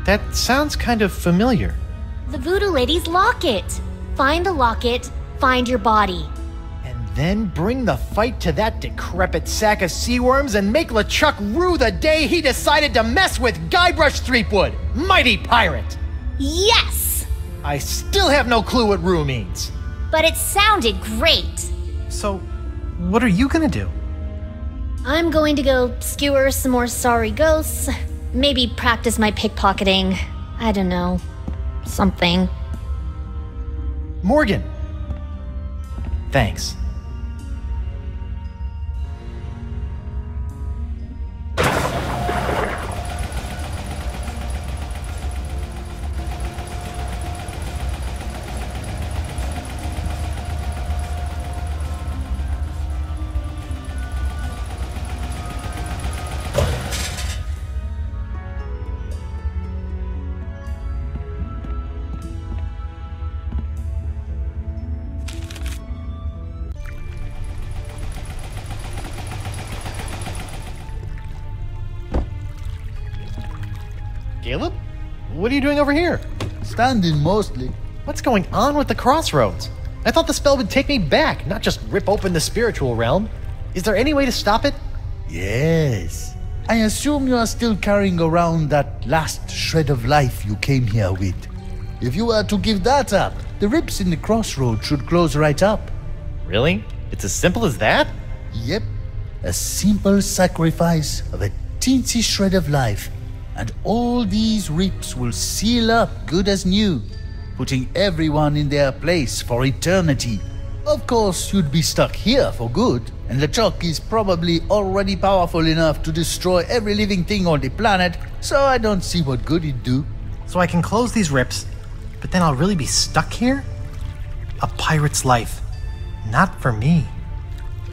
S1: that sounds kind of familiar.
S6: The Voodoo Lady's locket. Find the locket, find your body.
S1: And then bring the fight to that decrepit sack of seaworms and make LeChuck rue the day he decided to mess with Guybrush Threepwood, mighty pirate!
S6: Yes!
S1: I still have no clue what rue means.
S6: But it sounded great.
S1: So, what are you gonna do?
S6: I'm going to go skewer some more sorry ghosts. Maybe practice my pickpocketing. I don't know. Something.
S1: Morgan! Thanks. Caleb? What are you doing over here?
S4: Standing mostly.
S1: What's going on with the crossroads? I thought the spell would take me back, not just rip open the spiritual realm. Is there any way to stop it?
S4: Yes. I assume you are still carrying around that last shred of life you came here with. If you were to give that up, the rips in the crossroads should close right up.
S1: Really? It's as simple as that?
S4: Yep. A simple sacrifice of a teensy shred of life, and all these rips will seal up good as new, putting everyone in their place for eternity. Of course, you'd be stuck here for good, and LeChuck is probably already powerful enough to destroy every living thing on the planet, so I don't see what good it'd do.
S1: So I can close these rips, but then I'll really be stuck here? A pirate's life. Not for me.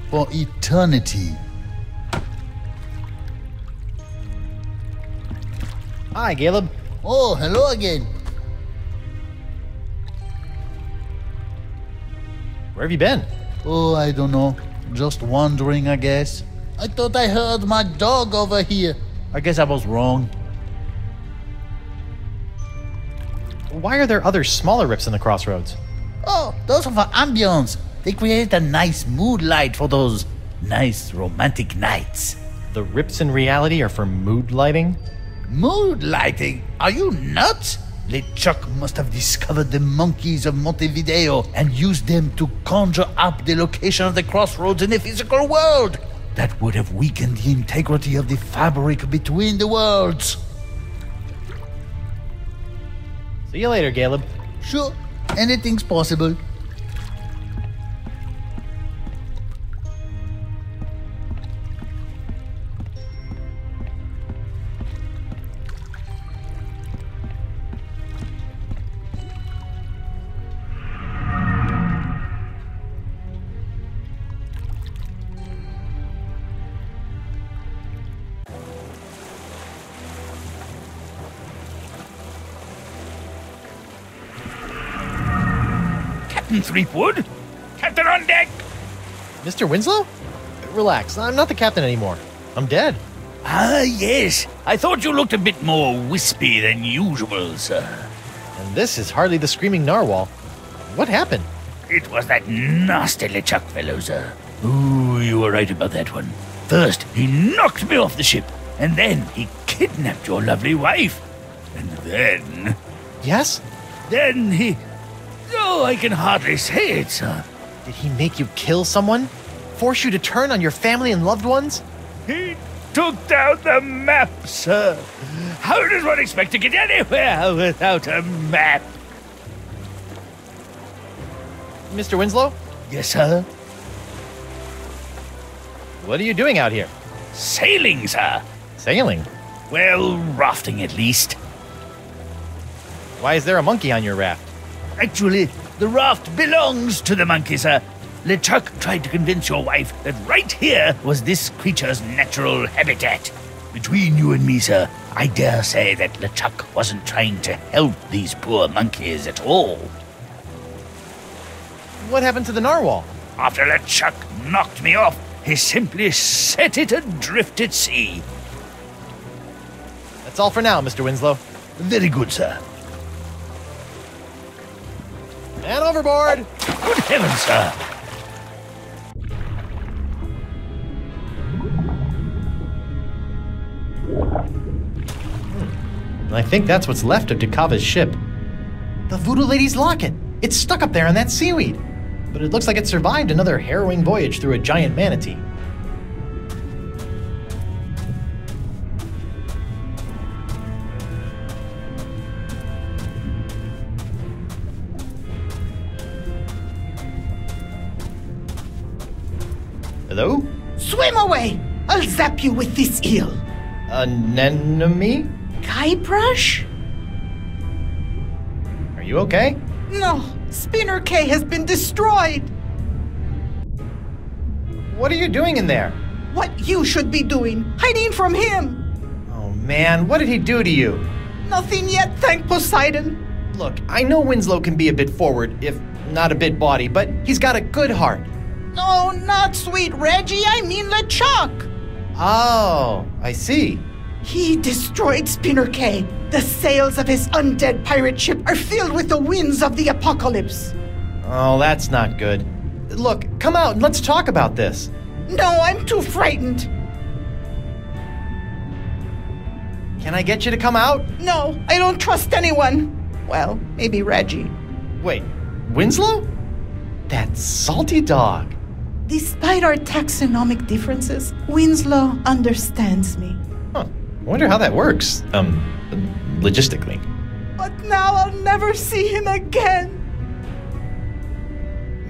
S4: For eternity.
S1: Hi, Caleb.
S4: Oh, hello again.
S1: Where have you been?
S4: Oh, I don't know. Just wandering, I guess. I thought I heard my dog over here. I guess I was wrong.
S1: Why are there other smaller rips in the crossroads?
S4: Oh, those are for ambience. They create a nice mood light for those nice romantic nights.
S1: The rips in reality are for mood lighting?
S4: Mood lighting? Are you nuts? LeChuck must have discovered the monkeys of Montevideo and used them to conjure up the location of the crossroads in the physical world. That would have weakened the integrity of the fabric between the worlds.
S1: See you later, Caleb.
S4: Sure, anything's possible.
S11: Captain Threepwood? Captain on deck!
S1: Mr. Winslow? Relax, I'm not the captain anymore. I'm dead.
S11: Ah, yes. I thought you looked a bit more wispy than usual, sir.
S1: And this is hardly the screaming narwhal. What happened?
S11: It was that nasty LeChuck fellow, sir. Ooh, you were right about that one. First, he knocked me off the ship, and then he kidnapped your lovely wife. And then...
S1: Yes?
S11: Then he... Oh, I can hardly say it, sir.
S1: Did he make you kill someone? Force you to turn on your family and loved ones?
S11: He took down the map, sir. How does one expect to get anywhere without a map?
S1: Mr. Winslow?
S11: Yes, sir.
S1: What are you doing out here?
S11: Sailing, sir.
S1: Sailing?
S11: Well, rafting at least.
S1: Why is there a monkey on your raft?
S11: Actually, the raft belongs to the monkey, sir. LeChuck tried to convince your wife that right here was this creature's natural habitat. Between you and me, sir, I dare say that LeChuck wasn't trying to help these poor monkeys at all.
S1: What happened to the narwhal?
S11: After LeChuck knocked me off, he simply set it adrift at sea.
S1: That's all for now, Mr. Winslow.
S11: Very good, sir.
S1: And overboard!
S11: Good heavens, sir!
S1: I think that's what's left of Dakava's ship. The Voodoo Lady's locket! It's stuck up there in that seaweed! But it looks like it survived another harrowing voyage through a giant manatee. Hello?
S12: Swim away! I'll zap you with this eel.
S1: Anemone?
S12: Guybrush?
S1: Are you okay?
S12: No, Spinner K has been destroyed.
S1: What are you doing in there?
S12: What you should be doing, hiding from him.
S1: Oh man, what did he do to you?
S12: Nothing yet, thank Poseidon.
S1: Look, I know Winslow can be a bit forward, if not a bit bawdy, but he's got a good heart.
S12: No, not sweet Reggie, I mean LeChuck.
S1: Oh, I see.
S12: He destroyed Spinner K. The sails of his undead pirate ship are filled with the winds of the apocalypse.
S1: Oh, that's not good. Look, come out and let's talk about this.
S12: No, I'm too frightened.
S1: Can I get you to come out?
S12: No, I don't trust anyone. Well, maybe Reggie.
S1: Wait, Winslow? That salty dog.
S12: Despite our taxonomic differences, Winslow understands me.
S1: Huh. I wonder how that works, logistically.
S12: But now I'll never see him again.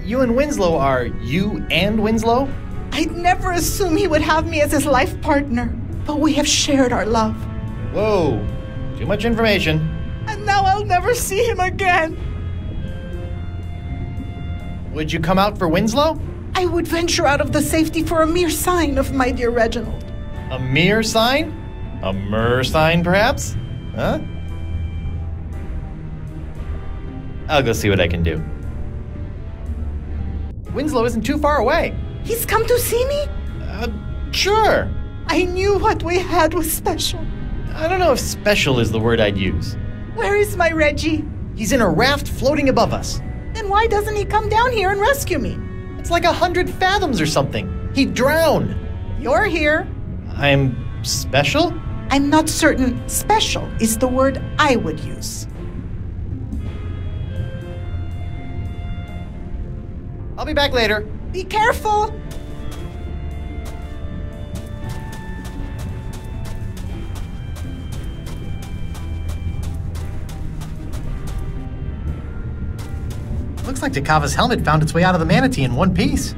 S1: You and Winslow are you and Winslow?
S12: I'd never assume he would have me as his life partner, but we have shared our love.
S1: Whoa, too much information.
S12: And now I'll never see him again.
S1: Would you come out for Winslow?
S12: I would venture out of the safety for a mere sign of my dear Reginald.
S1: A mere sign? A mer sign, perhaps? Huh? I'll go see what I can do. Winslow isn't too far away.
S12: He's come to see me?
S1: Sure.
S12: I knew what we had was special.
S1: I don't know if special is the word I'd use.
S12: Where is my Reggie?
S1: He's in a raft floating above us.
S12: Then why doesn't he come down here and rescue me?
S1: It's like 100 fathoms or something. He'd drown.
S12: You're here.
S1: I'm special?
S12: I'm not certain special is the word I would use.
S1: I'll be back later.
S12: Be careful.
S1: Looks like Takava's helmet found its way out of the manatee in one piece.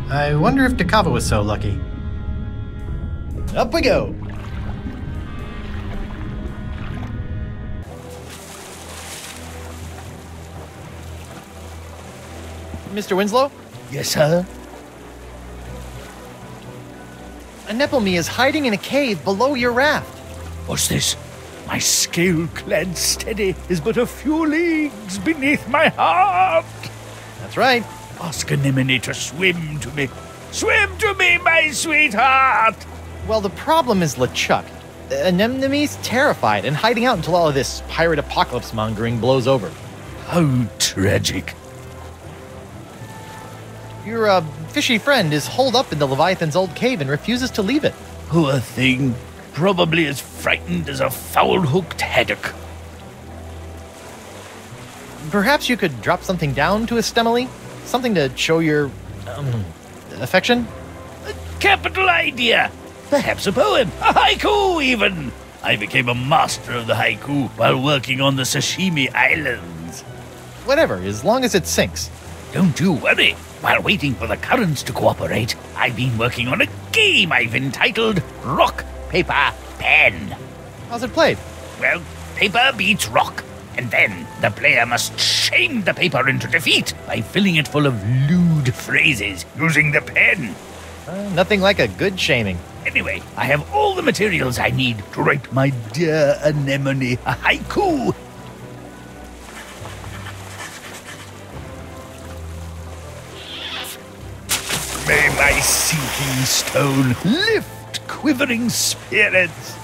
S1: I wonder if Takava was so lucky. Up we go! Mr. Winslow?
S11: Yes, sir?
S1: A Nepomee is hiding in a cave below your raft.
S11: What's this? My scale-clad steady is but a few leagues beneath my heart.
S1: That's right.
S11: Ask Anemone to swim to me. Swim to me, my sweetheart!
S1: Well, the problem is LeChuck. Anemone's terrified and hiding out until all of this pirate apocalypse mongering blows over.
S11: How tragic.
S1: Your fishy friend is holed up in the Leviathan's old cave and refuses to leave it.
S11: Poor thing. Probably as frightened as a foul-hooked haddock.
S1: Perhaps you could drop something down to Estemily? Something to show your, affection?
S11: A capital idea! Perhaps a poem, a haiku even! I became a master of the haiku while working on the Sashimi Islands.
S1: Whatever, as long as it sinks.
S11: Don't you worry. While waiting for the currents to cooperate, I've been working on a game I've entitled Rock, Paper, Pen.
S1: How's it played?
S11: Well, paper beats rock, and then the player must shame the paper into defeat by filling it full of lewd phrases using the pen.
S1: Nothing like a good shaming.
S11: Anyway, I have all the materials I need to write my dear Anemone a haiku. May my sinking stone lift quivering spirits.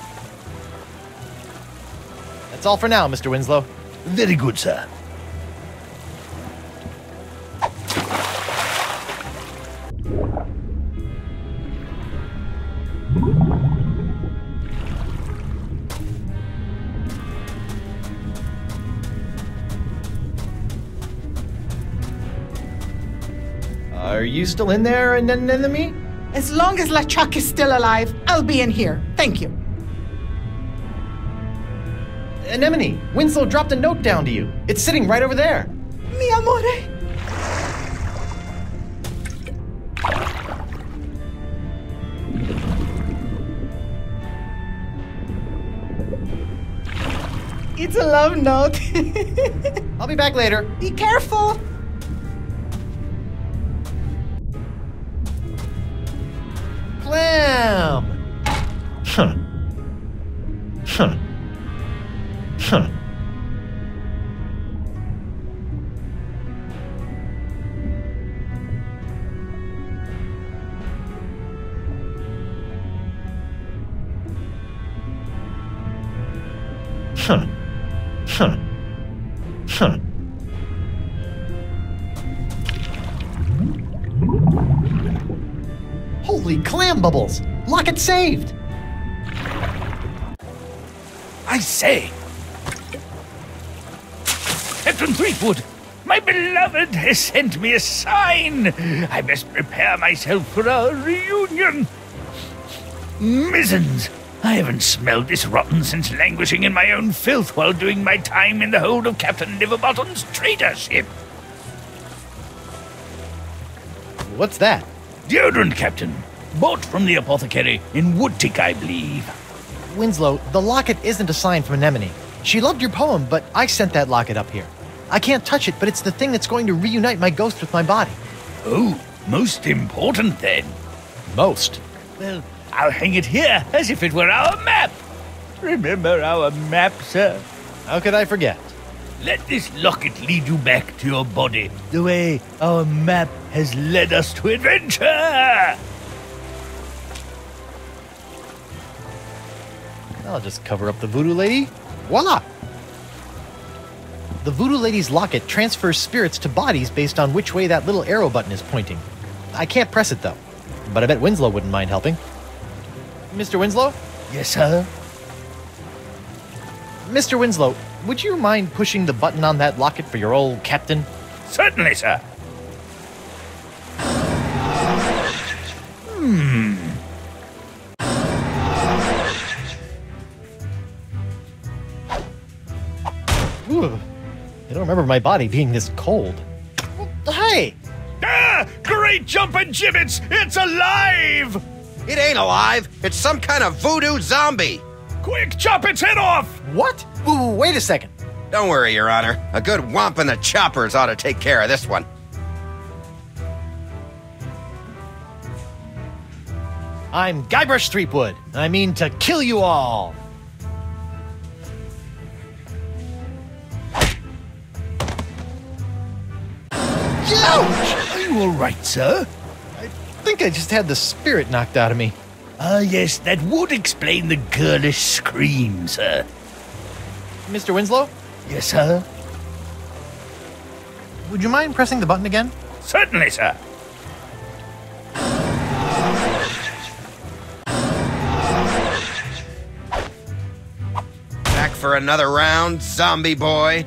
S1: That's all for now, Mr. Winslow.
S11: Very good, sir.
S1: Are you still in there, Anemone?
S12: As long as LeChuck is still alive, I'll be in here. Thank you.
S1: Anemone, Winslow dropped a note down to you. It's sitting right over there.
S12: Mi amore. It's a love note.
S1: I'll be back later.
S12: Be careful.
S1: Clam! Huh. Huh. Huh. Huh. Huh. Huh. Holy clam bubbles! Locket saved!
S11: I say! Captain Threepwood, my beloved has sent me a sign. I must prepare myself for our reunion. Mizzens, I haven't smelled this rotten since languishing in my own filth while doing my time in the hold of Captain Liverbottom's trader ship.
S1: What's that?
S11: Deodorant, Captain. Bought from the apothecary in Woodtick, I believe.
S1: Winslow, the locket isn't a sign from Anemone. She loved your poem, but I sent that locket up here. I can't touch it, but it's the thing that's going to reunite my ghost with my body.
S11: Oh, most important then.
S1: Most?
S11: Well, I'll hang it here as if it were our map. Remember our map, sir?
S1: How could I forget?
S11: Let this locket lead you back to your body, the way our map has led us to adventure.
S1: I'll just cover up the voodoo lady. Voila! The voodoo lady's locket transfers spirits to bodies based on which way that little arrow button is pointing. I can't press it, though. But I bet Winslow wouldn't mind helping. Mr. Winslow?
S11: Yes, sir?
S1: Mr. Winslow, would you mind pushing the button on that locket for your old captain?
S11: Certainly, sir.
S1: Ooh, I don't remember my body being this cold. Hey!
S11: Ah! Great jumpin' gibbets! It's alive!
S13: It ain't alive. It's some kind of voodoo zombie.
S11: Quick, chop its head off!
S1: What? Ooh, wait a second.
S13: Don't worry, Your Honor. A good whomp in the choppers ought to take care of this one.
S1: I'm Guybrush Threepwood. I mean to kill you all.
S11: Ouch! Are you all right, sir?
S1: I think I just had the spirit knocked out of me.
S11: Ah, yes, that would explain the girlish scream, sir.
S1: Mr. Winslow?
S11: Yes, sir?
S1: Would you mind pressing the button again?
S11: Certainly, sir.
S13: Back for another round, zombie boy.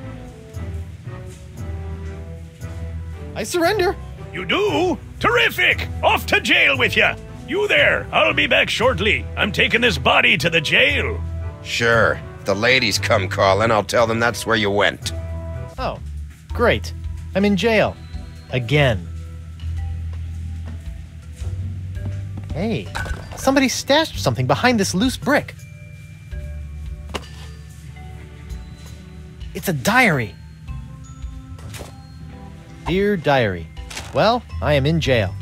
S1: I surrender.
S11: You do? Terrific! Off to jail with you! You there! I'll be back shortly. I'm taking this body to the jail.
S13: Sure. If the ladies come calling, I'll tell them that's where you went.
S1: Oh, great. I'm in jail. Again. Hey, somebody stashed something behind this loose brick. It's a diary. Dear Diary, well, I am in jail.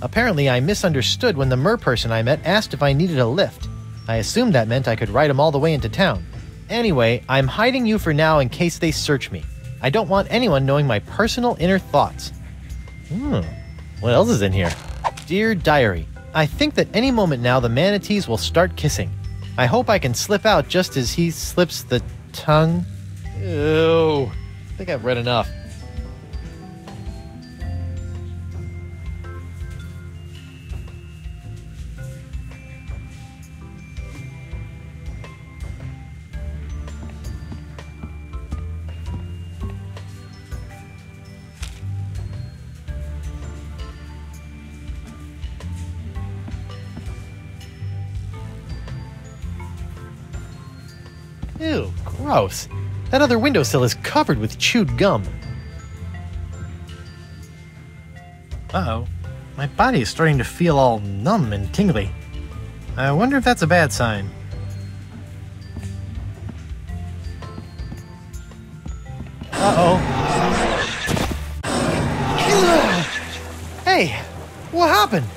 S1: Apparently, I misunderstood when the merperson I met asked if I needed a lift. I assumed that meant I could ride him all the way into town. Anyway, I'm hiding you for now in case they search me. I don't want anyone knowing my personal inner thoughts. What else is in here? Dear Diary, I think that any moment now the manatees will start kissing. I hope I can slip out just as he slips the tongue. Ew. I think I've read enough. Ew, gross. That other windowsill is covered with chewed gum. Uh-oh. My body is starting to feel all numb and tingly. I wonder if that's a bad sign. Uh-oh. Hey, what happened?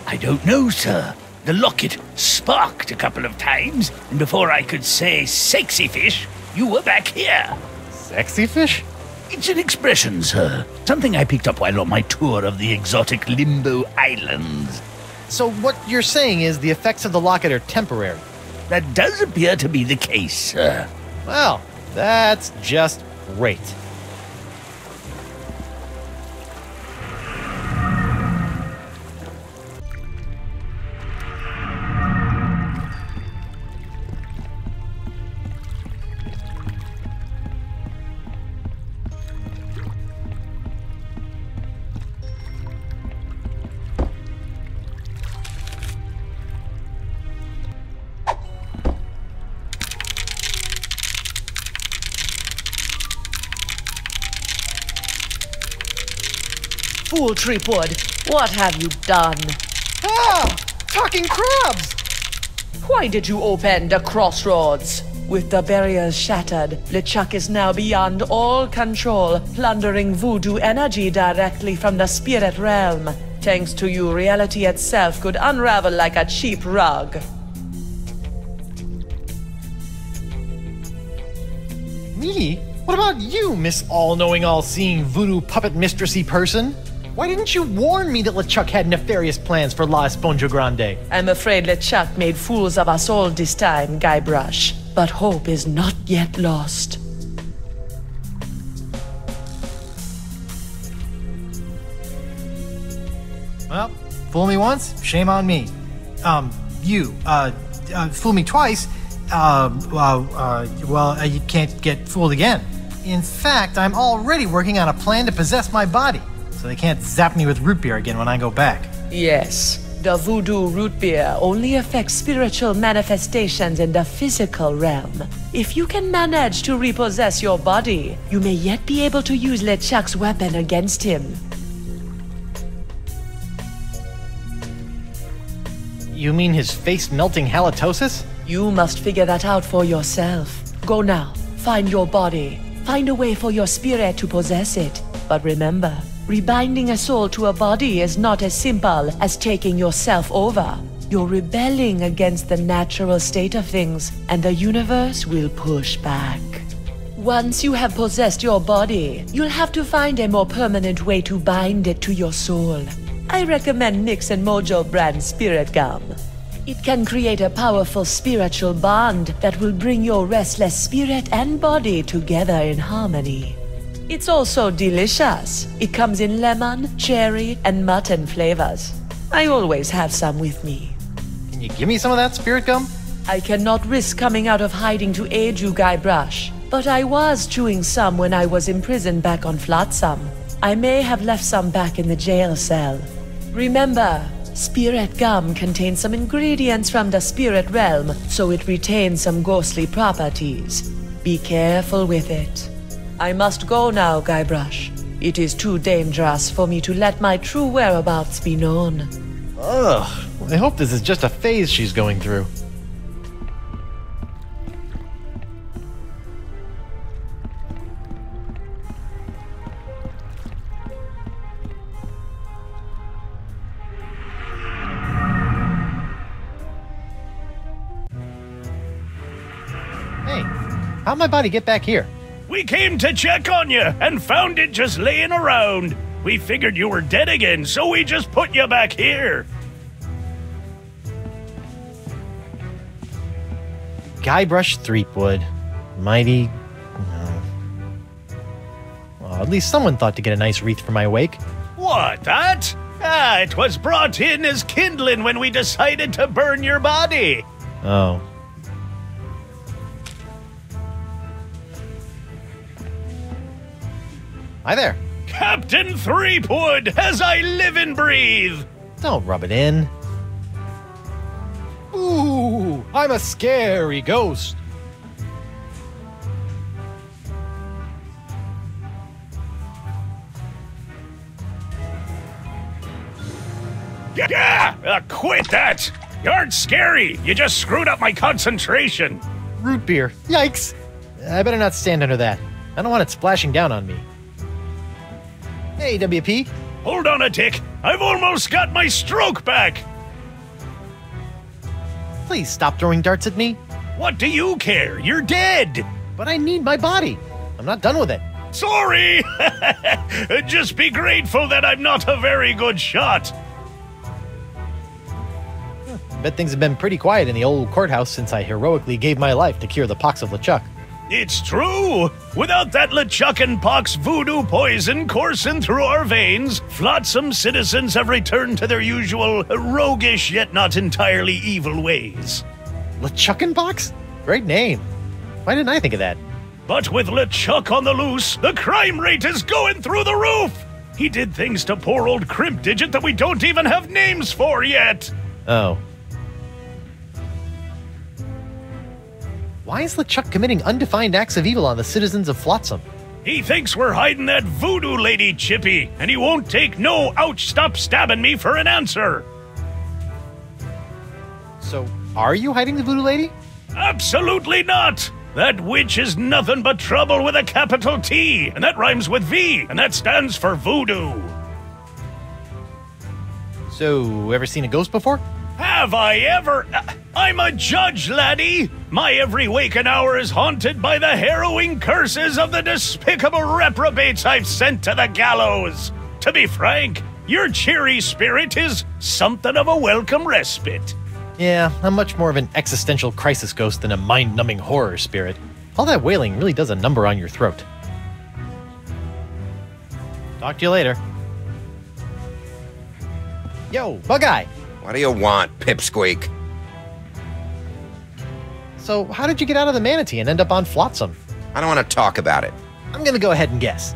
S11: I don't know, sir. The locket sparked a couple of times, and before I could say sexy fish, you were back here.
S1: Sexy fish?
S11: It's an expression, sir. Something I picked up while on my tour of the exotic Limbo Islands.
S1: So what you're saying is the effects of the locket are temporary?
S11: That does appear to be the case, sir.
S1: Well, that's just great.
S14: Fool Threepwood, what have you done?
S1: Ah! Talking crabs!
S14: Why did you open the crossroads? With the barriers shattered, LeChuck is now beyond all control, plundering voodoo energy directly from the spirit realm. Thanks to you, reality itself could unravel like a cheap rug.
S1: Me? What about you, Miss All-Knowing, All-Seeing, Voodoo Puppet Mistressy person? Why didn't you warn me that LeChuck had nefarious plans for La Esponja Grande?
S14: I'm afraid LeChuck made fools of us all this time, Guybrush. But hope is not yet lost.
S1: Well, fool me once, shame on me. Fool me twice, you can't get fooled again. In fact, I'm already working on a plan to possess my body, so they can't zap me with root beer again when I go back.
S14: Yes, the voodoo root beer only affects spiritual manifestations in the physical realm. If you can manage to repossess your body, you may yet be able to use LeChuck's weapon against him.
S1: You mean his face-melting halitosis?
S14: You must figure that out for yourself. Go now. Find your body. Find a way for your spirit to possess it. But remember, rebinding a soul to a body is not as simple as taking yourself over. You're rebelling against the natural state of things, and the universe will push back. Once you have possessed your body, you'll have to find a more permanent way to bind it to your soul. I recommend Mix and Mojo brand Spirit Gum. It can create a powerful spiritual bond that will bring your restless spirit and body together in harmony. It's also delicious. It comes in lemon, cherry, and mutton flavors. I always have some with me.
S1: Can you give me some of that spirit gum?
S14: I cannot risk coming out of hiding to aid you, Guybrush. But I was chewing some when I was imprisoned back on Flotsam. I may have left some back in the jail cell. Remember, Spirit Gum contains some ingredients from the spirit realm, so it retains some ghostly properties. Be careful with it. I must go now, Guybrush. It is too dangerous for me to let my true whereabouts be known.
S1: Ugh, I hope this is just a phase she's going through. How'd my body get back here?
S11: We came to check on you and found it just laying around. We figured you were dead again, so we just put you back here.
S1: Guybrush Threepwood. Mighty... Well, at least someone thought to get a nice wreath for my wake.
S11: What, that? Ah, it was brought in as kindling when we decided to burn your body.
S1: Oh. Hi there.
S11: Captain Threepwood, as I live and breathe.
S1: Don't rub it in. Ooh, I'm a scary ghost.
S11: Yeah, quit that. You aren't scary. You just screwed up my concentration.
S1: Root beer. Yikes. I better not stand under that. I don't want it splashing down on me. Hey, WP.
S11: Hold on a tick. I've almost got my stroke back.
S1: Please stop throwing darts at me.
S11: What do you care? You're dead.
S1: But I need my body. I'm not done with it.
S11: Sorry. Just be grateful that I'm not a very good shot.
S1: Bet things have been pretty quiet in the old courthouse since I heroically gave my life to cure the pox of LeChuck.
S11: It's true! Without that LeChuck and pox voodoo poison coursing through our veins, Flotsam citizens have returned to their usual roguish yet not entirely evil ways.
S1: LeChuck and pox? Great name. Why didn't I think of that?
S11: But with LeChuck on the loose, the crime rate is going through the roof! He did things to poor old Crimp Digit that we don't even have names for yet!
S1: Oh. Why is LeChuck committing undefined acts of evil on the citizens of Flotsam?
S11: He thinks we're hiding that voodoo lady, Chippy, and he won't take no ouch stop stabbing me for an answer.
S1: So, are you hiding the voodoo lady?
S11: Absolutely not! That witch is nothing but trouble with a capital T, and that rhymes with V, and that stands for voodoo.
S1: So, ever seen a ghost before?
S11: Have I ever? I'm a judge, laddie! My every waking hour is haunted by the harrowing curses of the despicable reprobates I've sent to the gallows. To be frank, your cheery spirit is something of a welcome respite.
S1: Yeah, I'm much more of an existential crisis ghost than a mind-numbing horror spirit. All that wailing really does a number on your throat. Talk to you later. Yo, Bug-Eye!
S13: What do you want, Pipsqueak?
S1: So, how did you get out of the manatee and end up on Flotsam?
S13: I don't want to talk about it.
S1: I'm gonna go ahead and guess.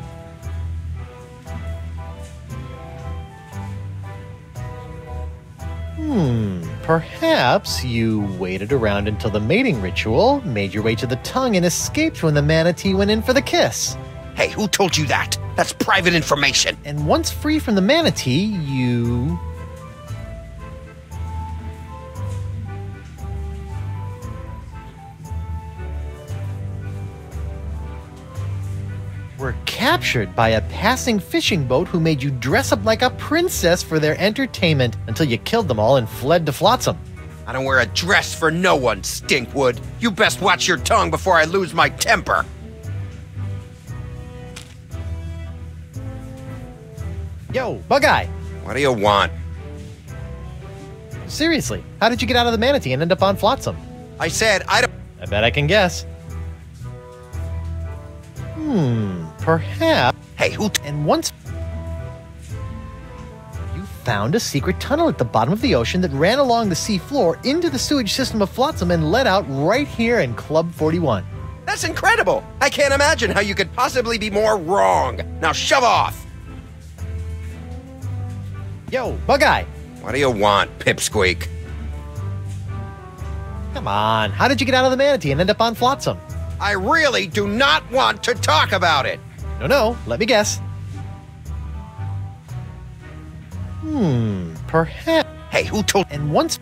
S1: Perhaps you waited around until the mating ritual, made your way to the tongue, and escaped when the manatee went in for the kiss.
S13: Hey, who told you that? That's private information.
S1: And once free from the manatee, you... were captured by a passing fishing boat who made you dress up like a princess for their entertainment until you killed them all and fled to Flotsam.
S13: I don't wear a dress for no one, Stinkwood. You best watch your tongue before I lose my temper.
S1: Yo, Bug-Eye!
S13: What do you want?
S1: Seriously, how did you get out of the manatee and end up on Flotsam?
S13: I said I don't...
S1: I bet I can guess. Perhaps...
S13: Hey, who...
S1: And once... You found a secret tunnel at the bottom of the ocean that ran along the sea floor into the sewage system of Flotsam and led out right here in Club 41.
S13: That's incredible! I can't imagine how you could possibly be more wrong. Now shove off!
S1: Yo, Bug-Eye!
S13: What do you want, Pipsqueak?
S1: Come on, how did you get out of the manatee and end up on Flotsam?
S13: I really do not want to talk about it!
S1: No, let me guess. Perhaps...
S13: Hey, who told...
S1: And once...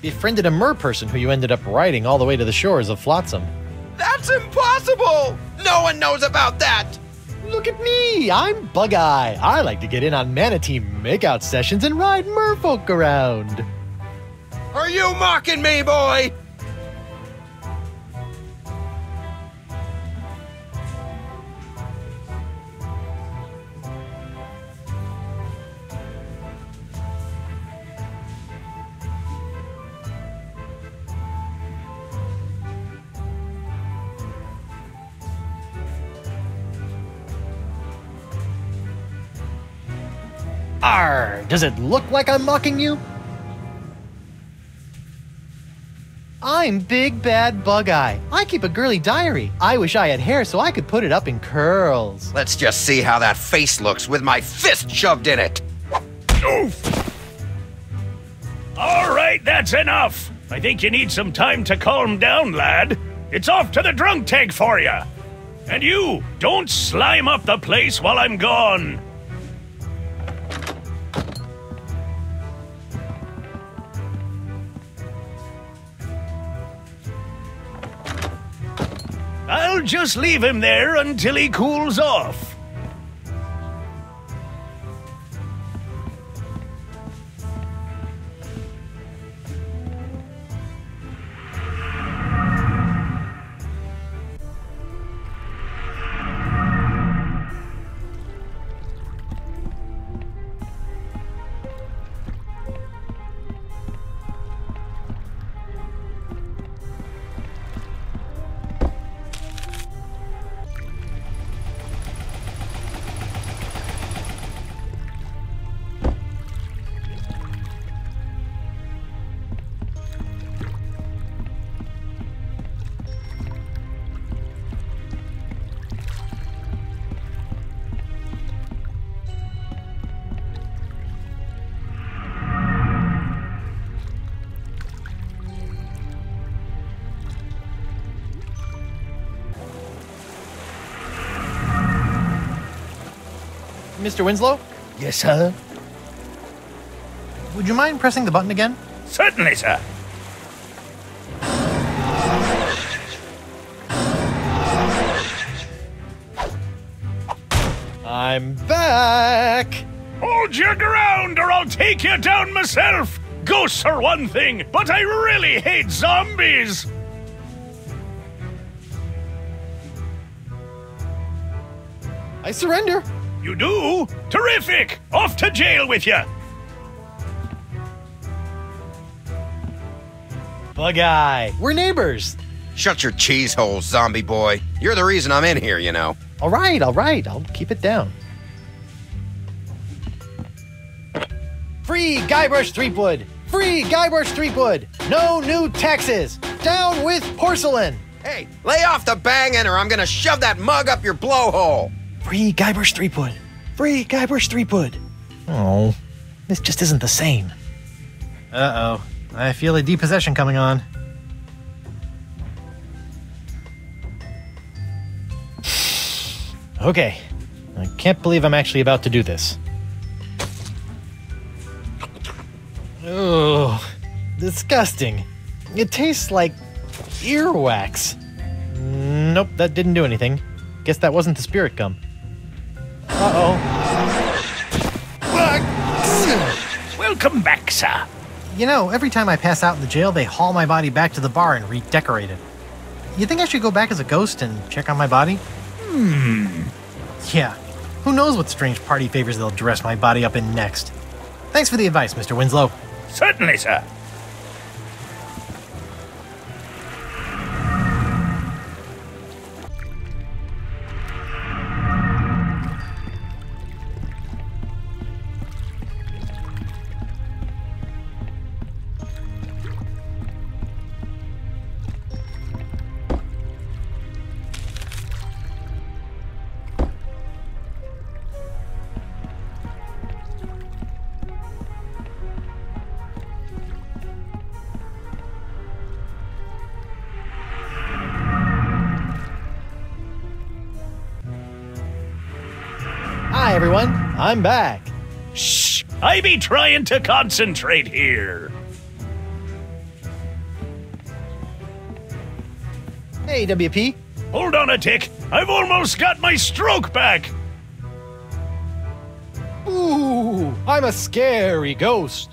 S1: Befriended a mer-person who you ended up riding all the way to the shores of Flotsam.
S13: That's impossible! No one knows about that!
S1: Look at me! I'm Bug-Eye. I like to get in on manatee makeout sessions and ride merfolk around.
S13: Are you mocking me, boy?
S1: Arr! Does it look like I'm mocking you? I'm Big Bad Bug-Eye. I keep a girly diary. I wish I had hair so I could put it up in curls.
S13: Let's just see how that face looks with my fist shoved in it.
S11: Oof! All right, that's enough. I think you need some time to calm down, lad. It's off to the drunk tank for you. And you, don't slime up the place while I'm gone. I'll just leave him there until he cools off.
S1: Mr. Winslow?
S11: Yes, sir?
S1: Would you mind pressing the button again?
S11: Certainly, sir.
S1: I'm back!
S11: Hold your ground or I'll take you down myself! Ghosts are one thing, but I really hate zombies!
S1: I surrender!
S11: You do? Terrific! Off to jail with you!
S1: Bug-Eye, we're neighbors!
S13: Shut your cheese hole, zombie boy. You're the reason I'm in here, you know.
S1: All right, I'll keep it down. Free Guybrush Threepwood! Free Guybrush Threepwood! No new taxes! Down with porcelain!
S13: Hey, lay off the banging or I'm gonna shove that mug up your blowhole!
S1: Free Guybrush Threepwood! Free Guybrush Threepwood! Oh, this just isn't the same. Uh-oh. I feel a depossession coming on. Okay. I can't believe I'm actually about to do this. Oh, disgusting. It tastes like Earwax. Nope, that didn't do anything. Guess that wasn't the spirit gum. Uh-oh.
S11: Welcome back, sir.
S1: You know, every time I pass out in the jail, they haul my body back to the bar and redecorate it. You think I should go back as a ghost and check on my body? Yeah. Who knows what strange party favors they'll dress my body up in next. Thanks for the advice, Mr. Winslow.
S11: Certainly, sir.
S1: Hi, everyone. I'm back.
S11: Shh! I be trying to concentrate here.
S1: Hey, WP.
S11: Hold on a tick. I've almost got my stroke back.
S1: Ooh, I'm a scary ghost.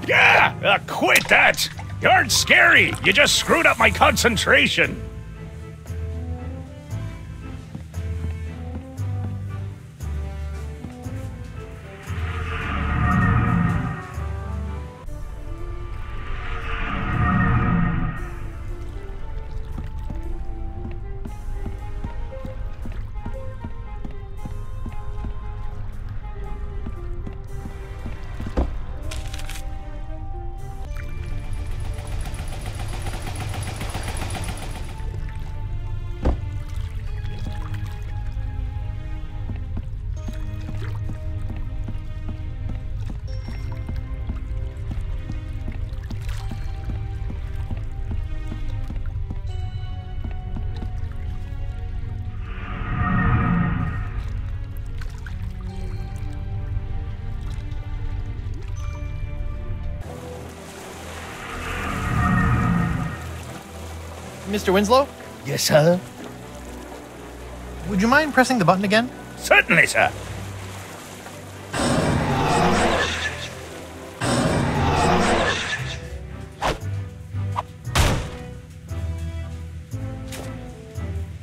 S11: Yeah, quit that. You aren't scary. You just screwed up my concentration.
S1: Mr. Winslow?
S11: Yes, sir?
S1: Would you mind pressing the button again?
S11: Certainly, sir.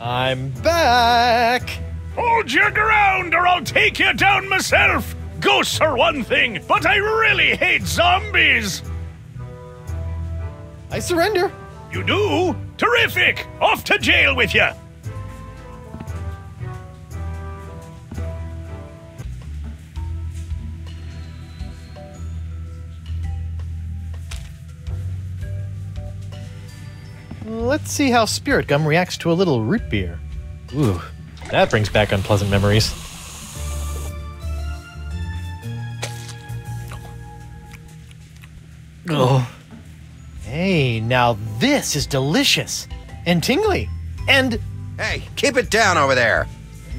S1: I'm back!
S11: Hold your ground or I'll take you down myself! Ghosts are one thing, but I really hate zombies!
S1: I surrender!
S11: You do? Terrific! Off to jail with you!
S1: Let's see how spirit gum reacts to a little root beer. Ooh, that brings back unpleasant memories. Oh. Hey, now this is delicious and tingly and...
S13: Hey, keep it down over there.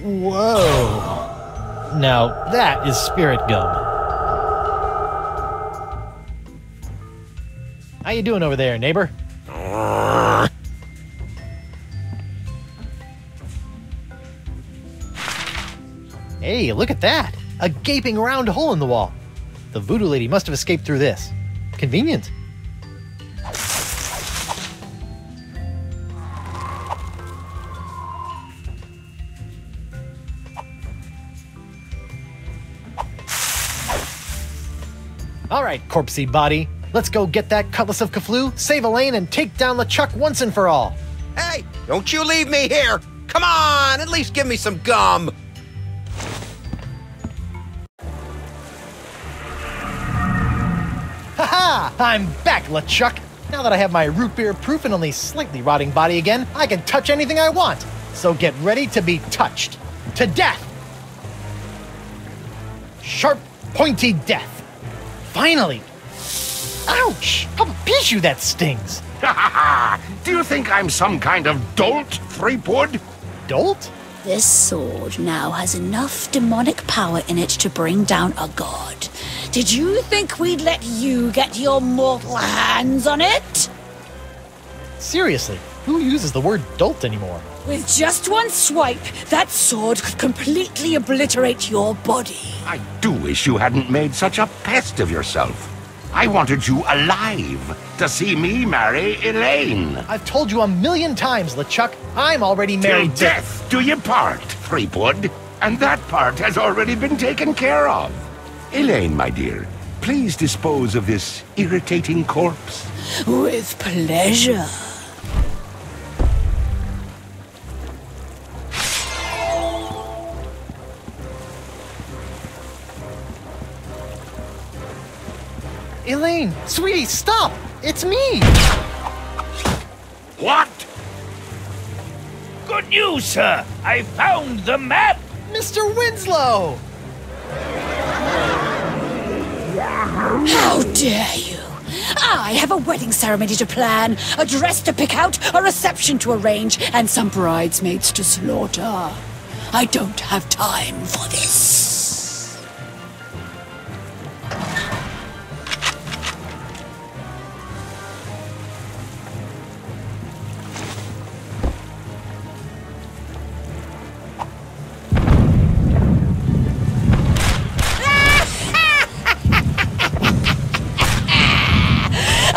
S1: Whoa. Now that is spirit gum. How you doing over there, neighbor? Hey, look at that! A gaping round hole in the wall. The voodoo lady must have escaped through this. Convenient. All right, corpsey body. Let's go get that cutlass of Kaflu, save Elaine, and take down LeChuck once and for all.
S13: Hey, don't you leave me here! Come on, at least give me some gum!
S1: Ha-ha! I'm back, LeChuck! Now that I have my root beer proof and only slightly rotting body again, I can touch anything I want. So get ready to be touched. To death! Sharp, pointy death. Finally! Ouch! How piece you that stings!
S9: Do you think I'm some kind of dolt, Threepwood?
S1: Dolt?
S10: This sword now has enough demonic power in it to bring down a god. Did you think we'd let you get your mortal hands on it?
S1: Seriously, who uses the word dolt anymore?
S10: With just one swipe, that sword could completely obliterate your body.
S9: I do wish you hadn't made such a pest of yourself. I wanted you alive to see me marry Elaine.
S1: I've told you 1,000,000 times, LeChuck. I'm already
S9: Till
S1: married
S9: death do you part, Threepwood. And that part has already been taken care of. Elaine, my dear, please dispose of this irritating corpse.
S10: With pleasure.
S1: Elaine, sweetie, stop! It's me!
S9: What?
S11: Good news, sir! I found the map!
S1: Mr. Winslow!
S10: How dare you! I have a wedding ceremony to plan, a dress to pick out, a reception to arrange, and some bridesmaids to slaughter. I don't have time for this.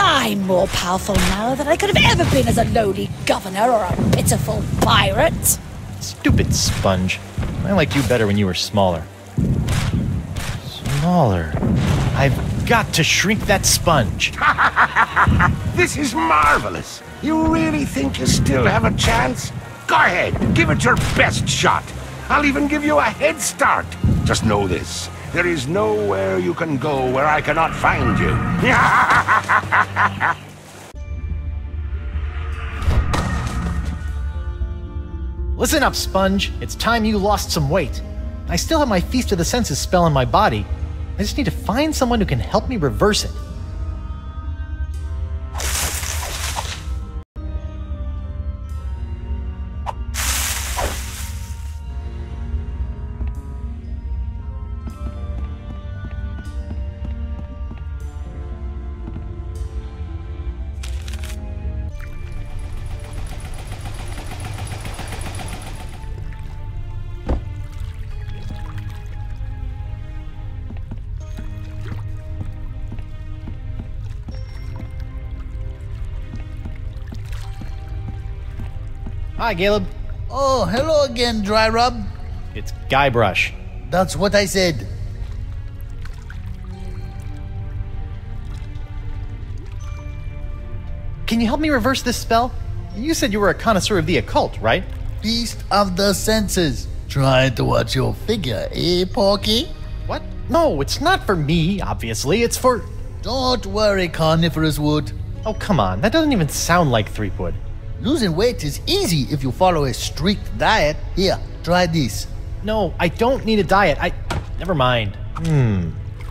S10: I'm more powerful now than I could have ever been as a lowly governor or a pitiful pirate.
S1: Stupid sponge. I liked you better when you were smaller. Smaller. I've got to shrink that sponge.
S9: This is marvelous. You really think you still have a chance? Go ahead, give it your best shot. I'll even give you a head start. Just know this. There is nowhere you can go where I cannot find you.
S1: Listen up, Sponge. It's time you lost some weight. I still have my Feast of the Senses spell in my body. I just need to find someone who can help me reverse it. Hi, Caleb.
S4: Oh, hello again, Dry Rub.
S1: It's Guybrush.
S4: That's what I said.
S1: Can you help me reverse this spell? You said you were a connoisseur of the occult, right?
S4: Feast of the Senses. Trying to watch your figure, eh, Porky?
S1: What? No, it's not for me, obviously. It's for...
S4: Don't worry, Carnivorous Wood.
S1: Oh, come on. That doesn't even sound like Threepwood.
S4: Losing weight is easy if you follow a strict diet. Here, try this.
S1: No, I don't need a diet. Never mind.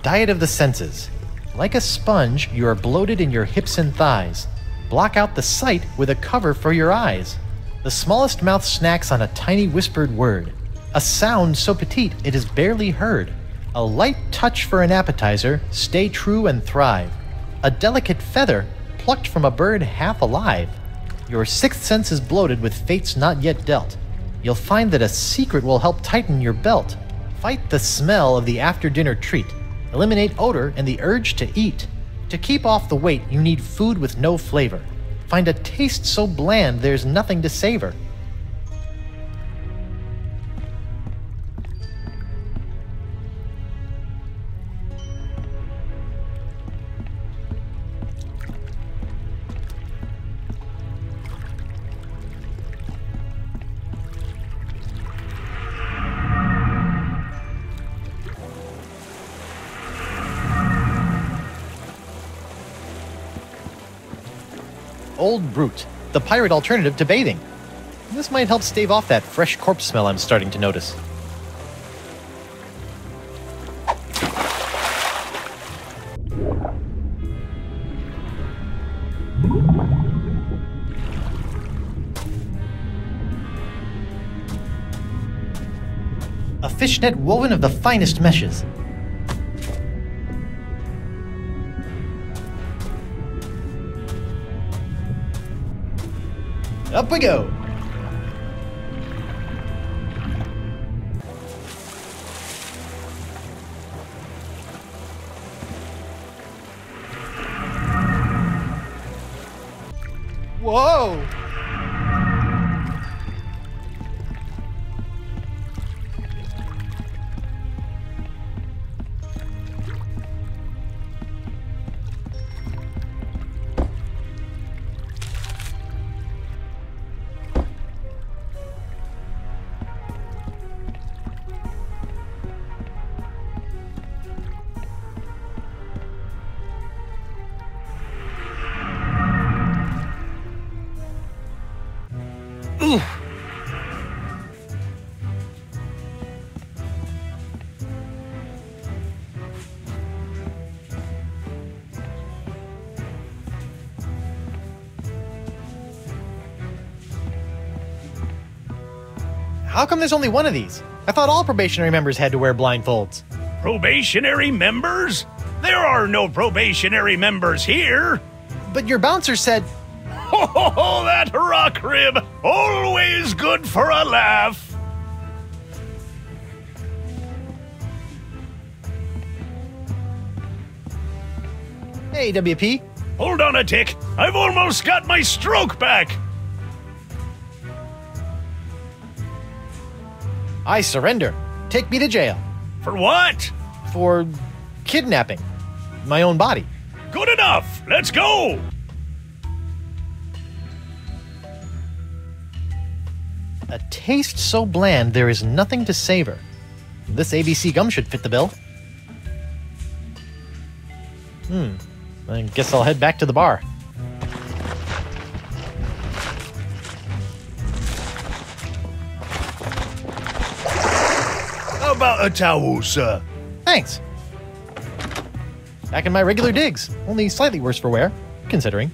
S1: Diet of the senses. Like a sponge, you are bloated in your hips and thighs. Block out the sight with a cover for your eyes. The smallest mouth snacks on a tiny whispered word. A sound so petite it is barely heard. A light touch for an appetizer, stay true and thrive. A delicate feather plucked from a bird half alive. Your sixth sense is bloated with fates not yet dealt. You'll find that a secret will help tighten your belt. Fight the smell of the after-dinner treat. Eliminate odor and the urge to eat. To keep off the weight, you need food with no flavor. Find a taste so bland there's nothing to savor. Old Brute, the pirate alternative to bathing. This might help stave off that fresh corpse smell I'm starting to notice. A fishnet woven of the finest meshes. Up we go! Whoa! Ooh. How come there's only one of these? I thought all probationary members had to wear blindfolds.
S11: Probationary members? There are no probationary members here.
S1: But your bouncer said...
S11: Oh, that rock rib! Always good for a laugh!
S1: Hey, WP.
S11: Hold on a tick. I've almost got my stroke back.
S1: I surrender. Take me to jail.
S11: For what?
S1: For kidnapping my own body.
S11: Good enough. Let's go.
S1: A taste so bland there is nothing to savor. This ABC gum should fit the bill. I guess I'll head back to the bar.
S11: How about a towel, sir?
S1: Thanks. Back in my regular digs, only slightly worse for wear, considering.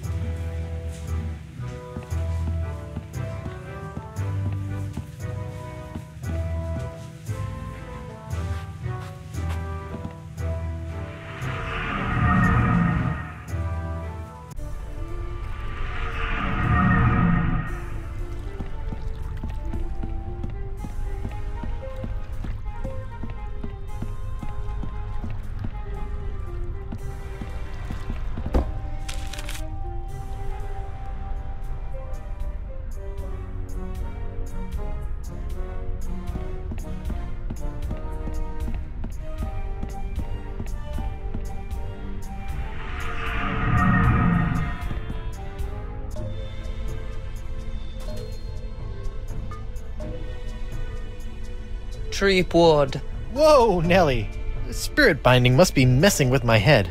S14: Treepwood.
S1: Whoa, Nelly. Spirit binding must be messing with my head.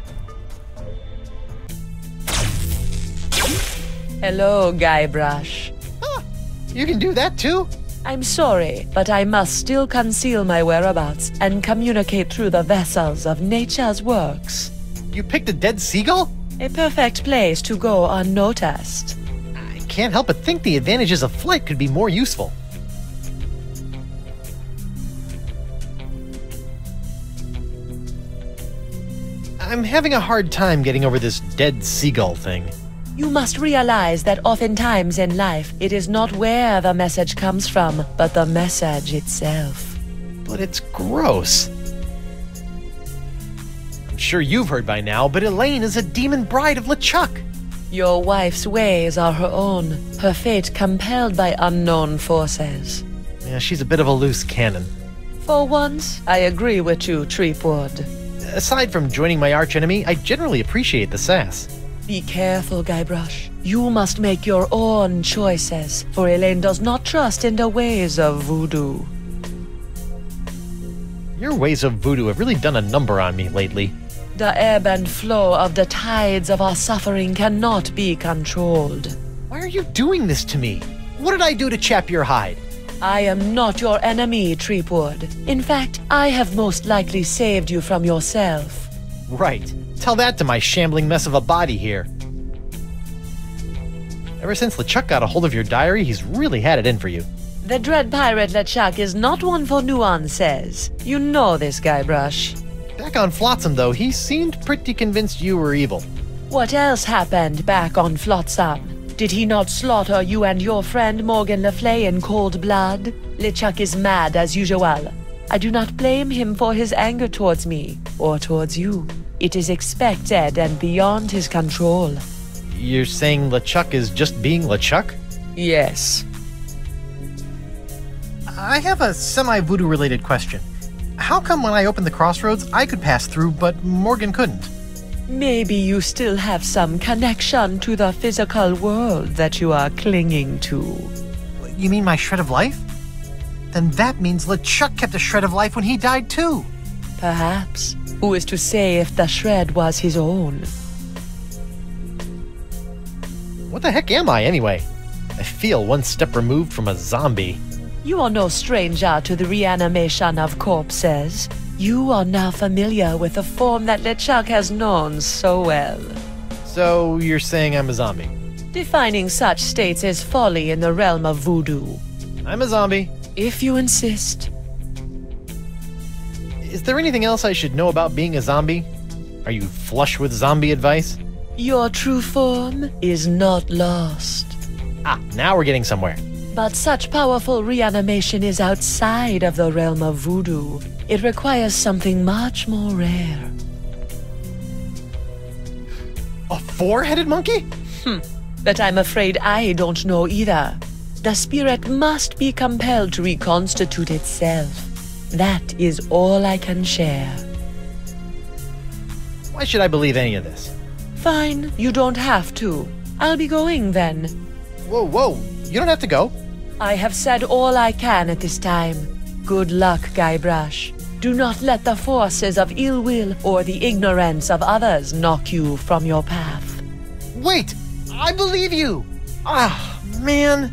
S14: Hello, Guybrush.
S1: Ah, you can do that too?
S14: I'm sorry, but I must still conceal my whereabouts and communicate through the vessels of nature's works.
S1: You picked a dead seagull?
S14: A perfect place to go unnoticed.
S1: I can't help but think the advantages of flight could be more useful. I'm having a hard time getting over this dead seagull thing.
S14: You must realize that oftentimes in life, it is not where the message comes from, but the message itself.
S1: But it's gross. I'm sure you've heard by now, but Elaine is a demon bride of LeChuck.
S14: Your wife's ways are her own, her fate compelled by unknown forces.
S1: Yeah, she's a bit of a loose cannon.
S14: For once, I agree with you, Treepwood.
S1: Aside from joining my archenemy, I generally appreciate the sass.
S14: Be careful, Guybrush. You must make your own choices, for Elaine does not trust in the ways of voodoo.
S1: Your ways of voodoo have really done a number on me lately.
S14: The ebb and flow of the tides of our suffering cannot be controlled.
S1: Why are you doing this to me? What did I do to chap your hide?
S14: I am not your enemy, Treepwood. In fact, I have most likely saved you from yourself.
S1: Right. Tell that to my shambling mess of a body here. Ever since LeChuck got a hold of your diary, he's really had it in for you.
S14: The dread pirate LeChuck is not one for nuances. You know this, Guybrush.
S1: Back on Flotsam, though, he seemed pretty convinced you were evil.
S14: What else happened back on Flotsam? Did he not slaughter you and your friend Morgan Le Fay in cold blood? LeChuck is mad as usual. I do not blame him for his anger towards me, or towards you. It is expected and beyond his control.
S1: You're saying LeChuck is just being LeChuck?
S14: Yes.
S1: I have a semi-voodoo related question. How come when I opened the crossroads, I could pass through, but Morgan couldn't?
S14: Maybe you still have some connection to the physical world that you are clinging to.
S1: You mean my shred of life? Then that means LeChuck kept a shred of life when he died too.
S14: Perhaps. Who is to say if the shred was his own?
S1: What the heck am I, anyway? I feel one step removed from a zombie.
S14: You are no stranger to the reanimation of corpses. You are now familiar with the form that LeChuck has known so well.
S1: So you're saying I'm a zombie?
S14: Defining such states is folly in the realm of voodoo.
S1: I'm a zombie.
S14: If you insist.
S1: Is there anything else I should know about being a zombie? Are you flush with zombie advice?
S14: Your true form is not lost.
S1: Ah, now we're getting somewhere.
S14: But such powerful reanimation is outside of the realm of voodoo. It requires something much more rare.
S1: A four-headed monkey?
S14: But I'm afraid I don't know either. The spirit must be compelled to reconstitute itself. That is all I can share.
S1: Why should I believe any of this?
S14: Fine, you don't have to. I'll be going then.
S1: Whoa, you don't have to go.
S14: I have said all I can at this time. Good luck, Guybrush. Do not let the forces of ill will or the ignorance of others knock you from your path.
S1: Wait! I believe you! Ah, man.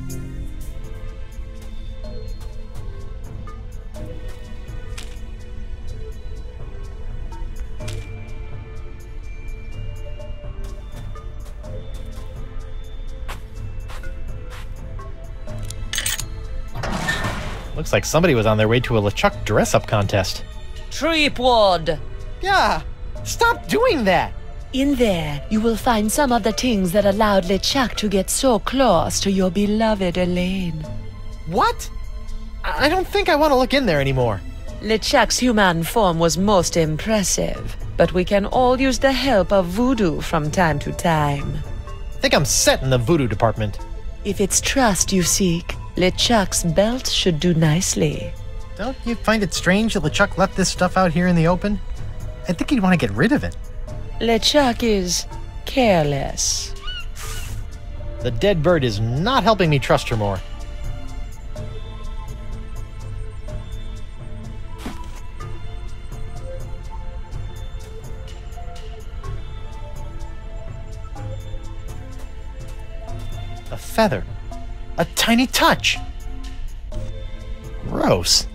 S1: Looks like somebody was on their way to a LeChuck dress-up contest.
S14: Treepwood!
S1: Yeah! Stop doing that!
S14: In there, you will find some of the things that allowed LeChuck to get so close to your beloved Elaine.
S1: What? I don't think I want to look in there anymore.
S14: LeChuck's human form was most impressive, but we can all use the help of voodoo from time to time.
S1: I think I'm set in the voodoo department.
S14: If it's trust you seek, LeChuck's belt should do nicely.
S1: Don't you find it strange that LeChuck left this stuff out here in the open? I think he'd want to get rid of it.
S14: LeChuck is careless.
S1: The dead bird is not helping me trust her more. A feather. A tiny touch. Gross.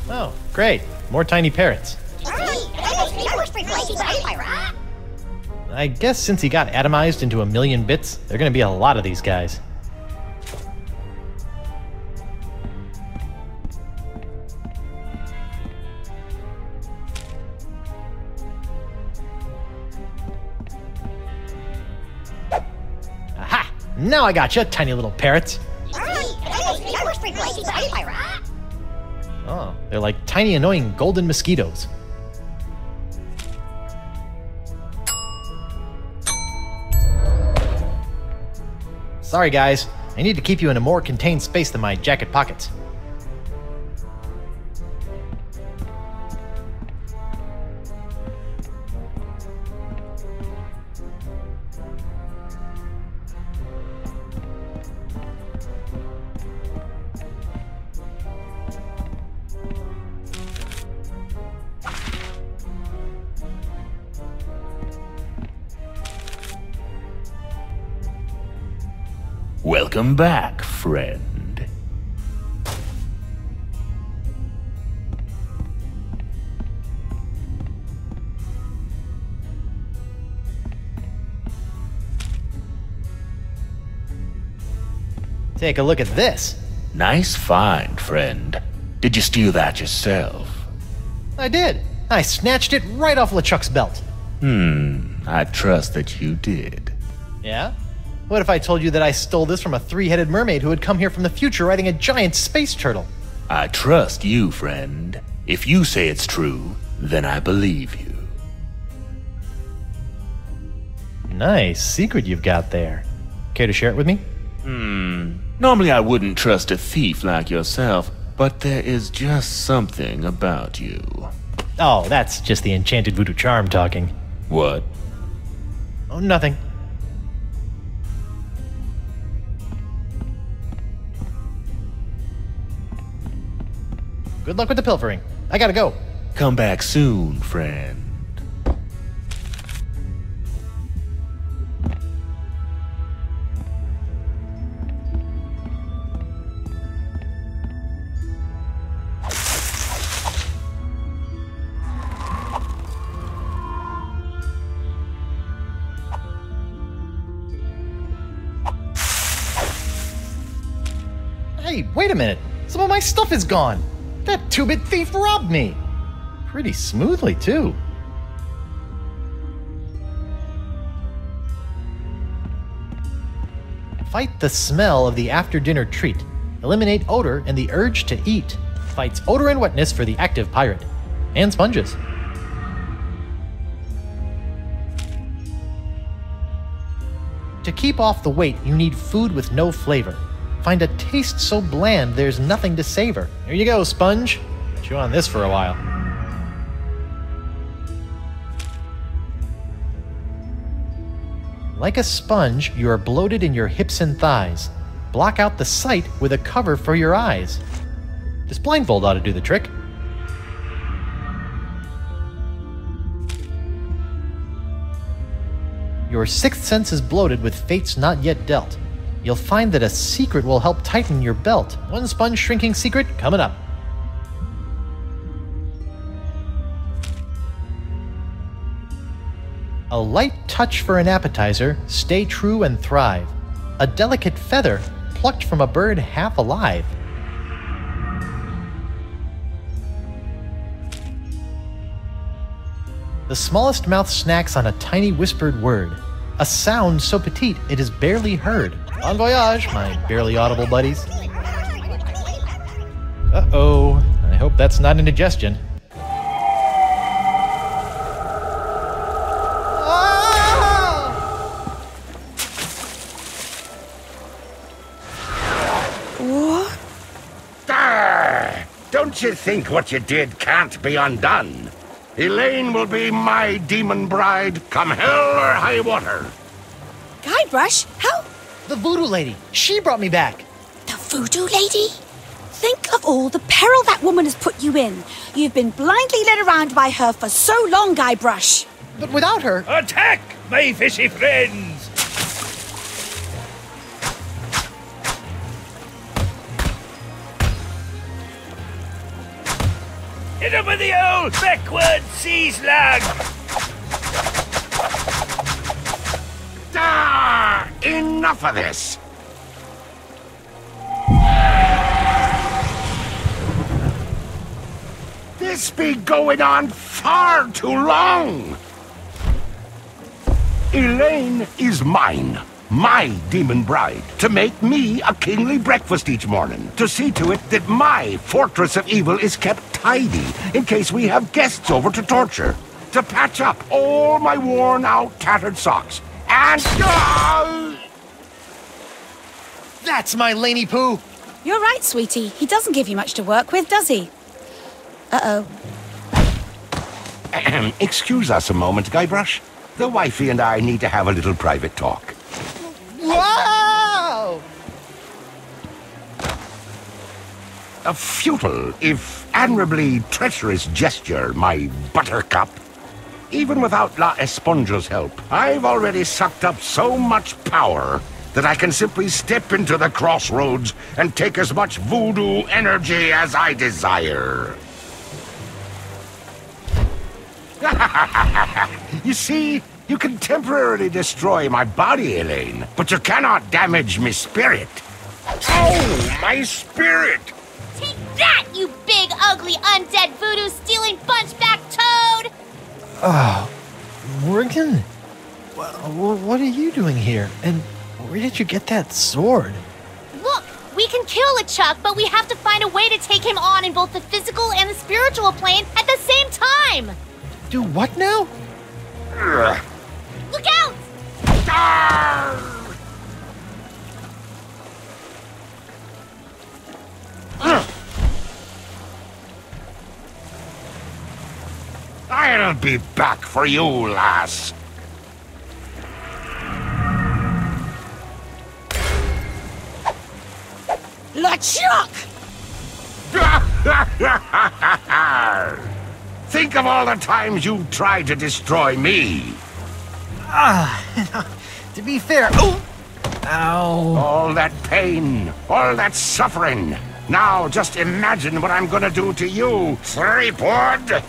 S1: Oh, great. More tiny parrots. I guess since he got atomized into a million bits, there are going to be a lot of these guys. Aha! Now I gotcha, tiny little parrots. Oh, they're like tiny annoying golden mosquitoes. Sorry guys, I need to keep you in a more contained space than my jacket pockets.
S7: Welcome back, friend.
S1: Take a look at this.
S7: Nice find, friend. Did you steal that yourself?
S1: I did. I snatched it right off LeChuck's belt.
S7: I trust that you did.
S1: Yeah? What if I told you that I stole this from a three-headed mermaid who had come here from the future riding a giant space turtle?
S7: I trust you, friend. If you say it's true, then I believe you.
S1: Nice secret you've got there. Care to share it with me?
S7: Normally I wouldn't trust a thief like yourself, but there is just something about you.
S1: Oh, that's just the enchanted voodoo charm talking.
S7: What?
S1: Oh, nothing. Good luck with the pilfering. I gotta go.
S7: Come back soon, friend.
S1: Hey, wait a minute. Some of my stuff is gone. That two-bit thief robbed me. Pretty smoothly, too. Fight the smell of the after-dinner treat. Eliminate odor and the urge to eat. Fights odor and wetness for the active pirate. And sponges. To keep off the weight, you need food with no flavor. Find a taste so bland there's nothing to savor. Here you go, sponge. Chew on this for a while. Like a sponge, you are bloated in your hips and thighs. Block out the sight with a cover for your eyes. This blindfold ought to do the trick. Your sixth sense is bloated with fates not yet dealt. You'll find that a secret will help tighten your belt. One sponge shrinking secret coming up. A light touch for an appetizer, stay true and thrive. A delicate feather, plucked from a bird half alive. The smallest mouth snacks on a tiny whispered word. A sound so petite it is barely heard. Bon voyage, my barely audible buddies. Uh-oh, I hope that's not indigestion.
S10: What?
S9: Don't you think what you did can't be undone? Elaine will be my demon bride, come hell or high water.
S10: Guybrush, how?
S1: The voodoo lady, she brought me back.
S10: The voodoo lady? Think of all the peril that woman has put you in. You've been blindly led around by her for so long, Guybrush.
S1: But without her...
S11: Attack, my fishy friends! Hit him with the old backward sea slug!
S9: Enough of this! This be going on far too long! Elaine is mine, my demon bride, to make me a kingly breakfast each morning, to see to it that my fortress of evil is kept tidy in case we have guests over to torture, to patch up all my worn-out, tattered socks, and...
S1: That's my Laney Poo!
S10: You're right, sweetie. He doesn't give you much to work with, does he? Uh-oh.
S9: Excuse us a moment, Guybrush. The wifey and I need to have a little private talk.
S1: Wow!
S9: A futile, if admirably treacherous gesture, my buttercup. Even without La Esponja's help, I've already sucked up so much power that I can simply step into the crossroads and take as much voodoo energy as I desire. You see, you can temporarily destroy my body, Elaine, but you cannot damage my spirit. Oh, my spirit!
S6: Take that, you big, ugly, undead voodoo-stealing bunchback toad!
S1: Oh, Morgan? What are you doing here? And where did you get that sword?
S6: Look, we can kill LeChuck, but we have to find a way to take him on in both the physical and the spiritual plane at the same time!
S1: Do what now?
S6: Look out!
S9: I'll be back for you, lass.
S10: LeChuck!
S9: Think of all the times you tried to destroy me.
S1: To be fair... Oh! Ow.
S9: All that pain, all that suffering. Now just imagine what I'm gonna do to you, three-pod.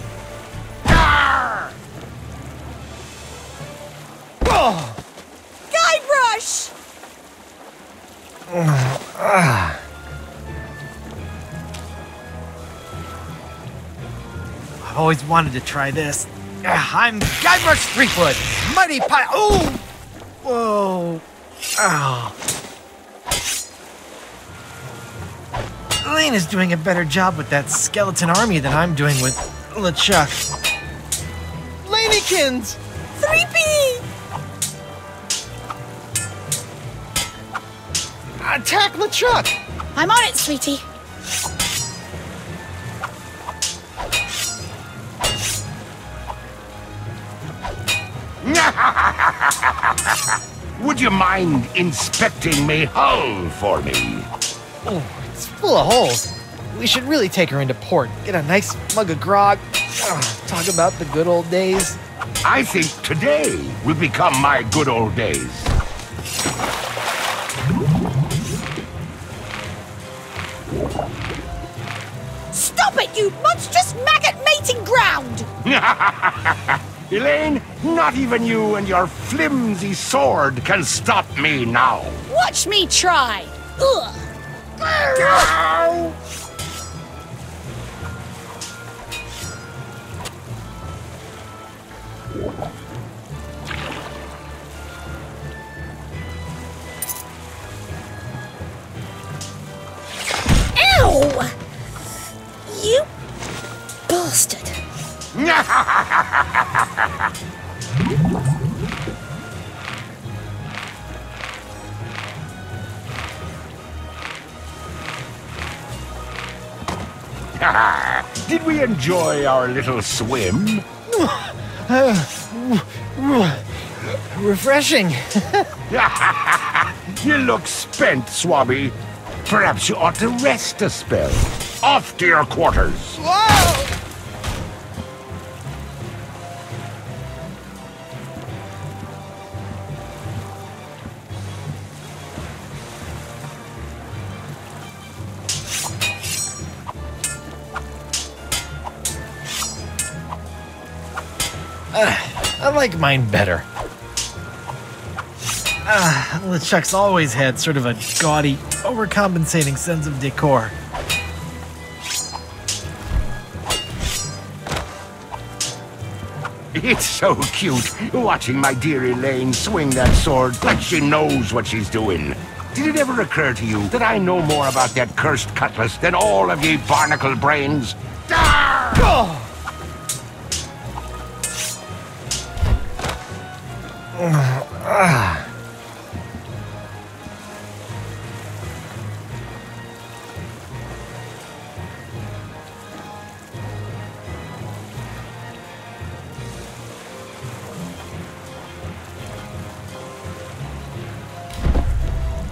S1: Oh!
S10: Guybrush!
S1: I've always wanted to try this. I'm Guybrush Threepwood, mighty pie. Oh! Whoa! Oh! Elaine is doing a better job with that skeleton army than I'm doing with LeChuck. Lanykins!
S10: 3P!
S1: Attack LeChuck!
S10: I'm on it, sweetie.
S9: Would you mind inspecting me hull for me?
S1: Oh, it's full of holes. We should really take her into port. Get a nice mug of grog. Talk about the good old days.
S9: I think today will become my good old days.
S10: Stop it, you monstrous maggot mating ground!
S9: Elaine, not even you and your flimsy sword can stop me now.
S10: Watch me try! Ugh. Ow! You bastard.
S9: Did we enjoy our little swim?
S1: Refreshing.
S9: You look spent, Swabby. Perhaps you ought to rest a spell. Off to your quarters.
S1: Whoa! I like mine better. LeChuck's always had sort of a gaudy, overcompensating sense of decor.
S9: It's so cute, watching my dear Elaine swing that sword like she knows what she's doing. Did it ever occur to you that I know more about that cursed cutlass than all of ye barnacle brains?
S1: Oh!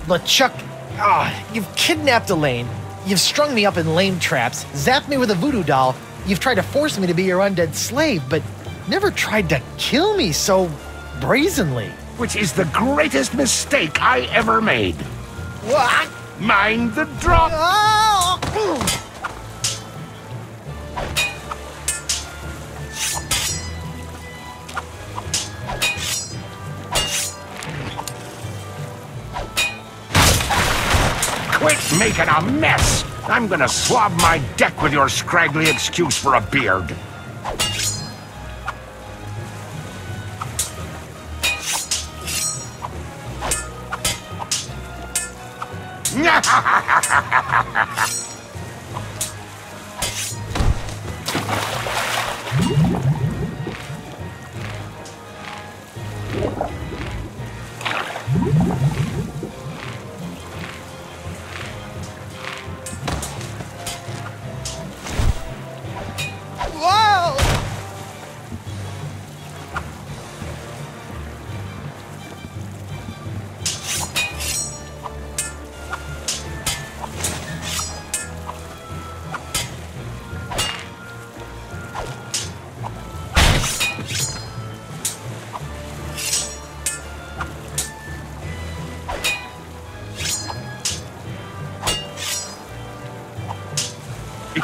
S1: LeChuck, you've kidnapped Elaine. You've strung me up in lame traps, zapped me with a voodoo doll. You've tried to force me to be your undead slave, but never tried to kill me so brazenly.
S9: which is the greatest mistake I ever made.
S12: What?
S9: Mind the drop! Quit making a mess! I'm gonna swab my deck with your scraggly excuse for a beard.
S12: Whoa!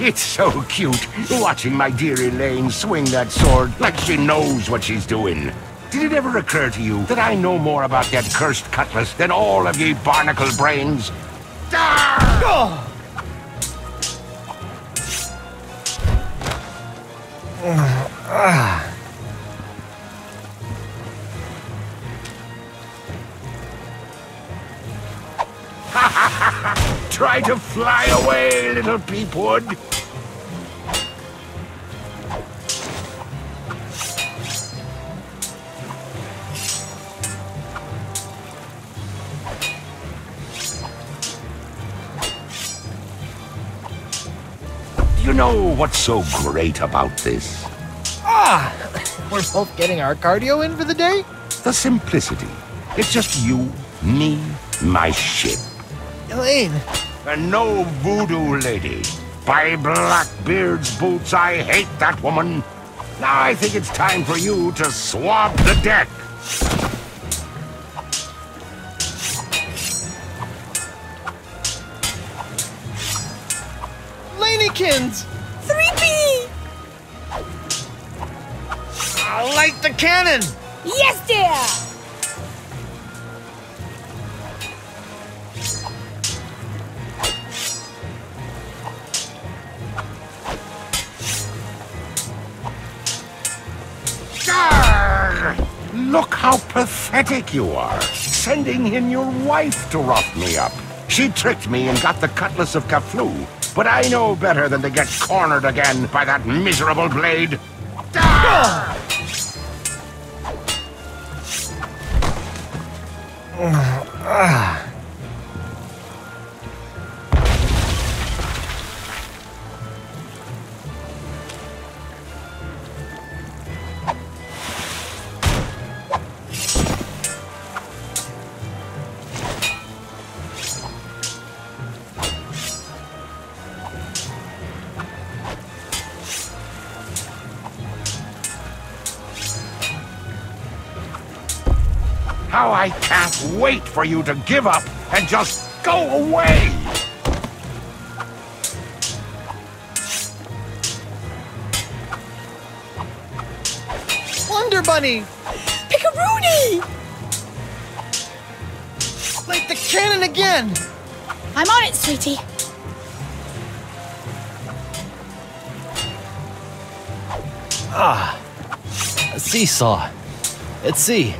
S9: It's so cute, watching my dear Elaine swing that sword like she knows what she's doing. Did it ever occur to you that I know more about that cursed cutlass than all of ye barnacle brains? Ah! Try to fly away, little peepwood. You know what's so great about this?
S1: We're both getting our cardio in for the day?
S9: The simplicity. It's just you, me, my ship.
S1: Elaine!
S9: And no voodoo lady. By Blackbeard's boots, I hate that woman. Now I think it's time for you to swab the deck.
S1: Lanykins!
S10: 3P!
S1: Light the cannon!
S10: Yes, dear!
S9: Look how pathetic you are, sending in your wife to rough me up. She tricked me and got the cutlass of Kaflu, but I know better than to get cornered again by that miserable blade. How I can't wait for you to give up and just go away!
S1: Wonder Bunny!
S10: Pickaroony!
S1: Light the cannon again!
S10: I'm on it, sweetie.
S1: A seesaw. Let's see.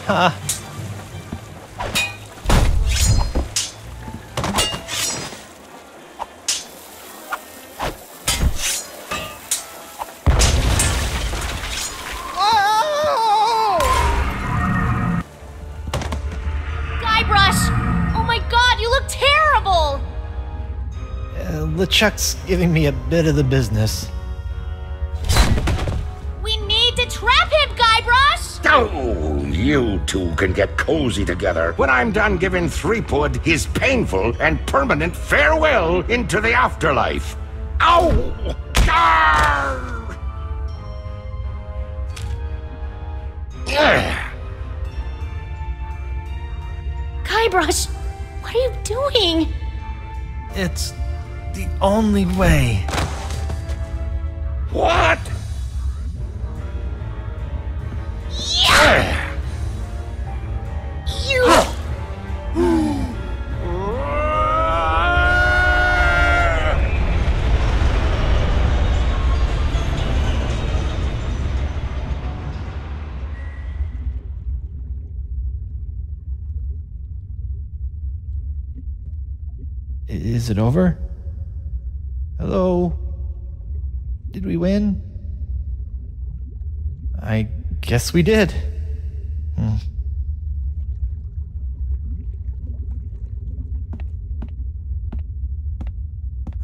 S1: Huh.
S6: Guybrush! Oh my god, you look terrible!
S1: LeChuck's giving me a bit of the business.
S6: We need to trap him, Guybrush!
S9: Oh, you two can get cozy together when I'm done giving Threepwood his painful and permanent farewell into the afterlife. Ow! Arr!
S6: Guybrush, what are you doing?
S1: It's the only way.
S9: What?
S6: Yeah! You...
S1: Is it over? Hello? Did we win? I guess we did.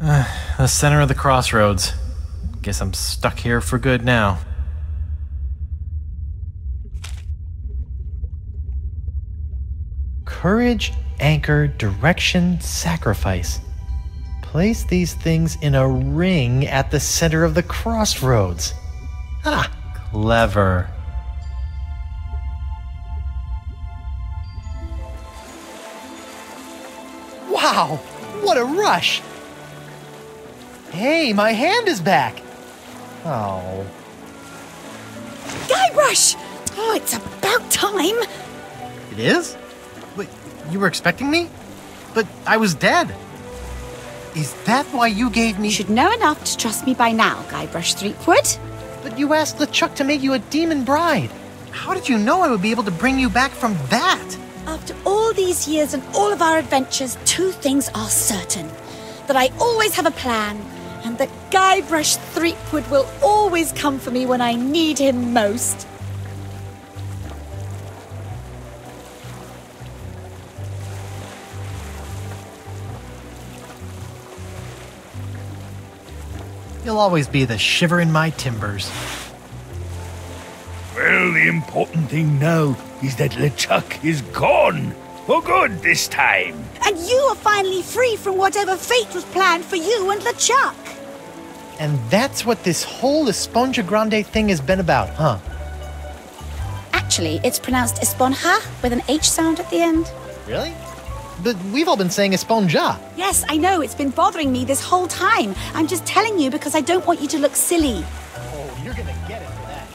S1: The center of the crossroads. Guess I'm stuck here for good now. Courage, anchor, direction, sacrifice. Place these things in a ring at the center of the crossroads. Ah, clever. Wow, what a rush! Hey, my hand is back! Oh.
S10: Guybrush! Oh, it's about time!
S1: It is? Wait, you were expecting me? But I was dead. Is that why you gave me...
S10: You should know enough to trust me by now, Guybrush Threepwood.
S1: But you asked LeChuck to make you a demon bride. How did you know I would be able to bring you back from that?
S10: After all these years and all of our adventures, two things are certain. That I always have a plan, and that Guybrush Threepwood will always come for me when I need him most.
S1: You'll always be the shiver in my timbers.
S11: Well, the important thing now is that LeChuck is gone. For good this time.
S10: And you are finally free from whatever fate was planned for you and LeChuck.
S1: And that's what this whole Esponja Grande thing has been about, huh?
S10: Actually, it's pronounced Esponja with an H sound at the end.
S1: Really? But we've all been saying Esponja.
S10: Yes, I know. It's been bothering me this whole time. I'm just telling you because I don't want you to look silly.
S1: Oh, you're gonna get it for that.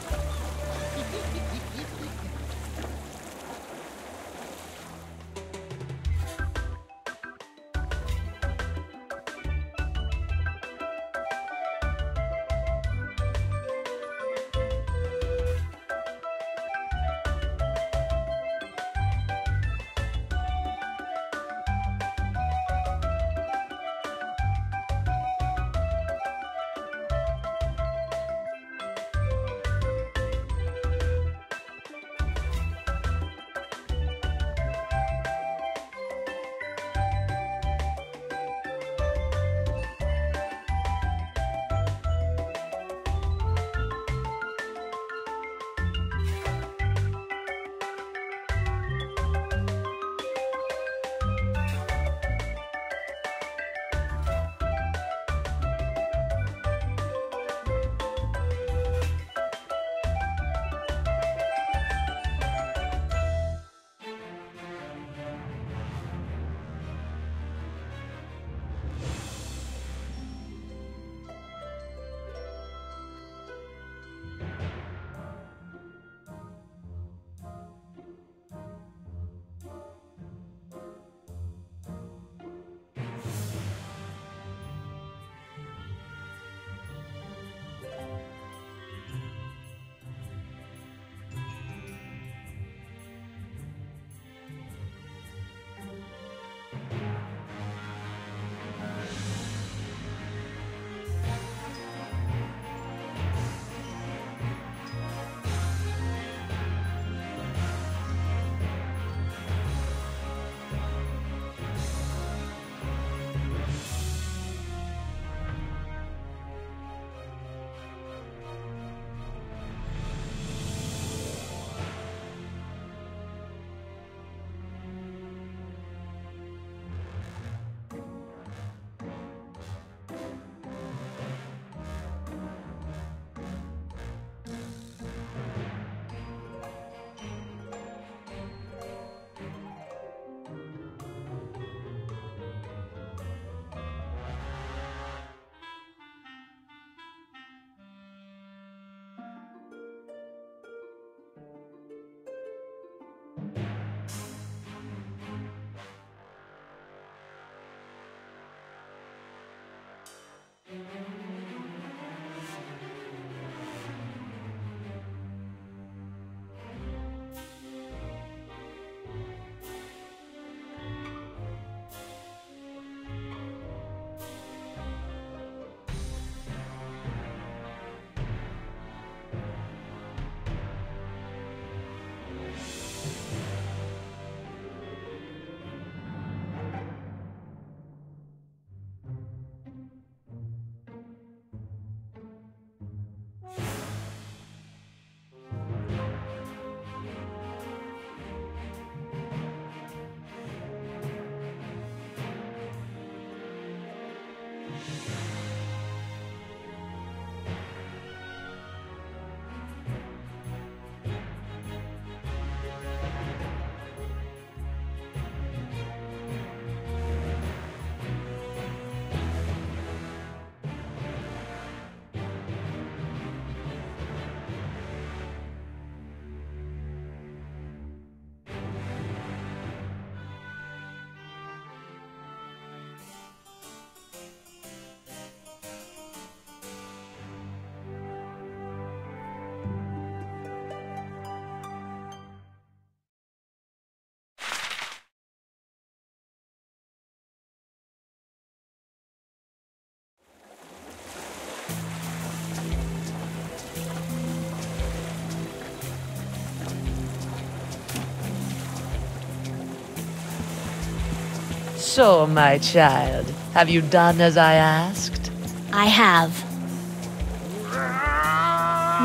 S14: So, my child, have you done as I asked?
S6: I have.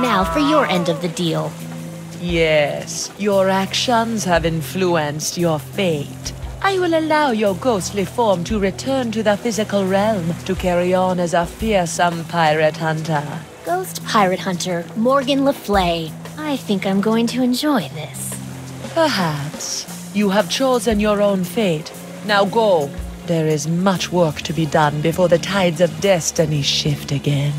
S6: Now for your end of the deal.
S14: Yes, your actions have influenced your fate. I will allow your ghostly form to return to the physical realm to carry on as a fearsome pirate hunter.
S6: Ghost pirate hunter Morgan LaFlay. I think I'm going to enjoy this.
S14: Perhaps. You have chosen your own fate. Now go. There is much work to be done before the tides of destiny shift again.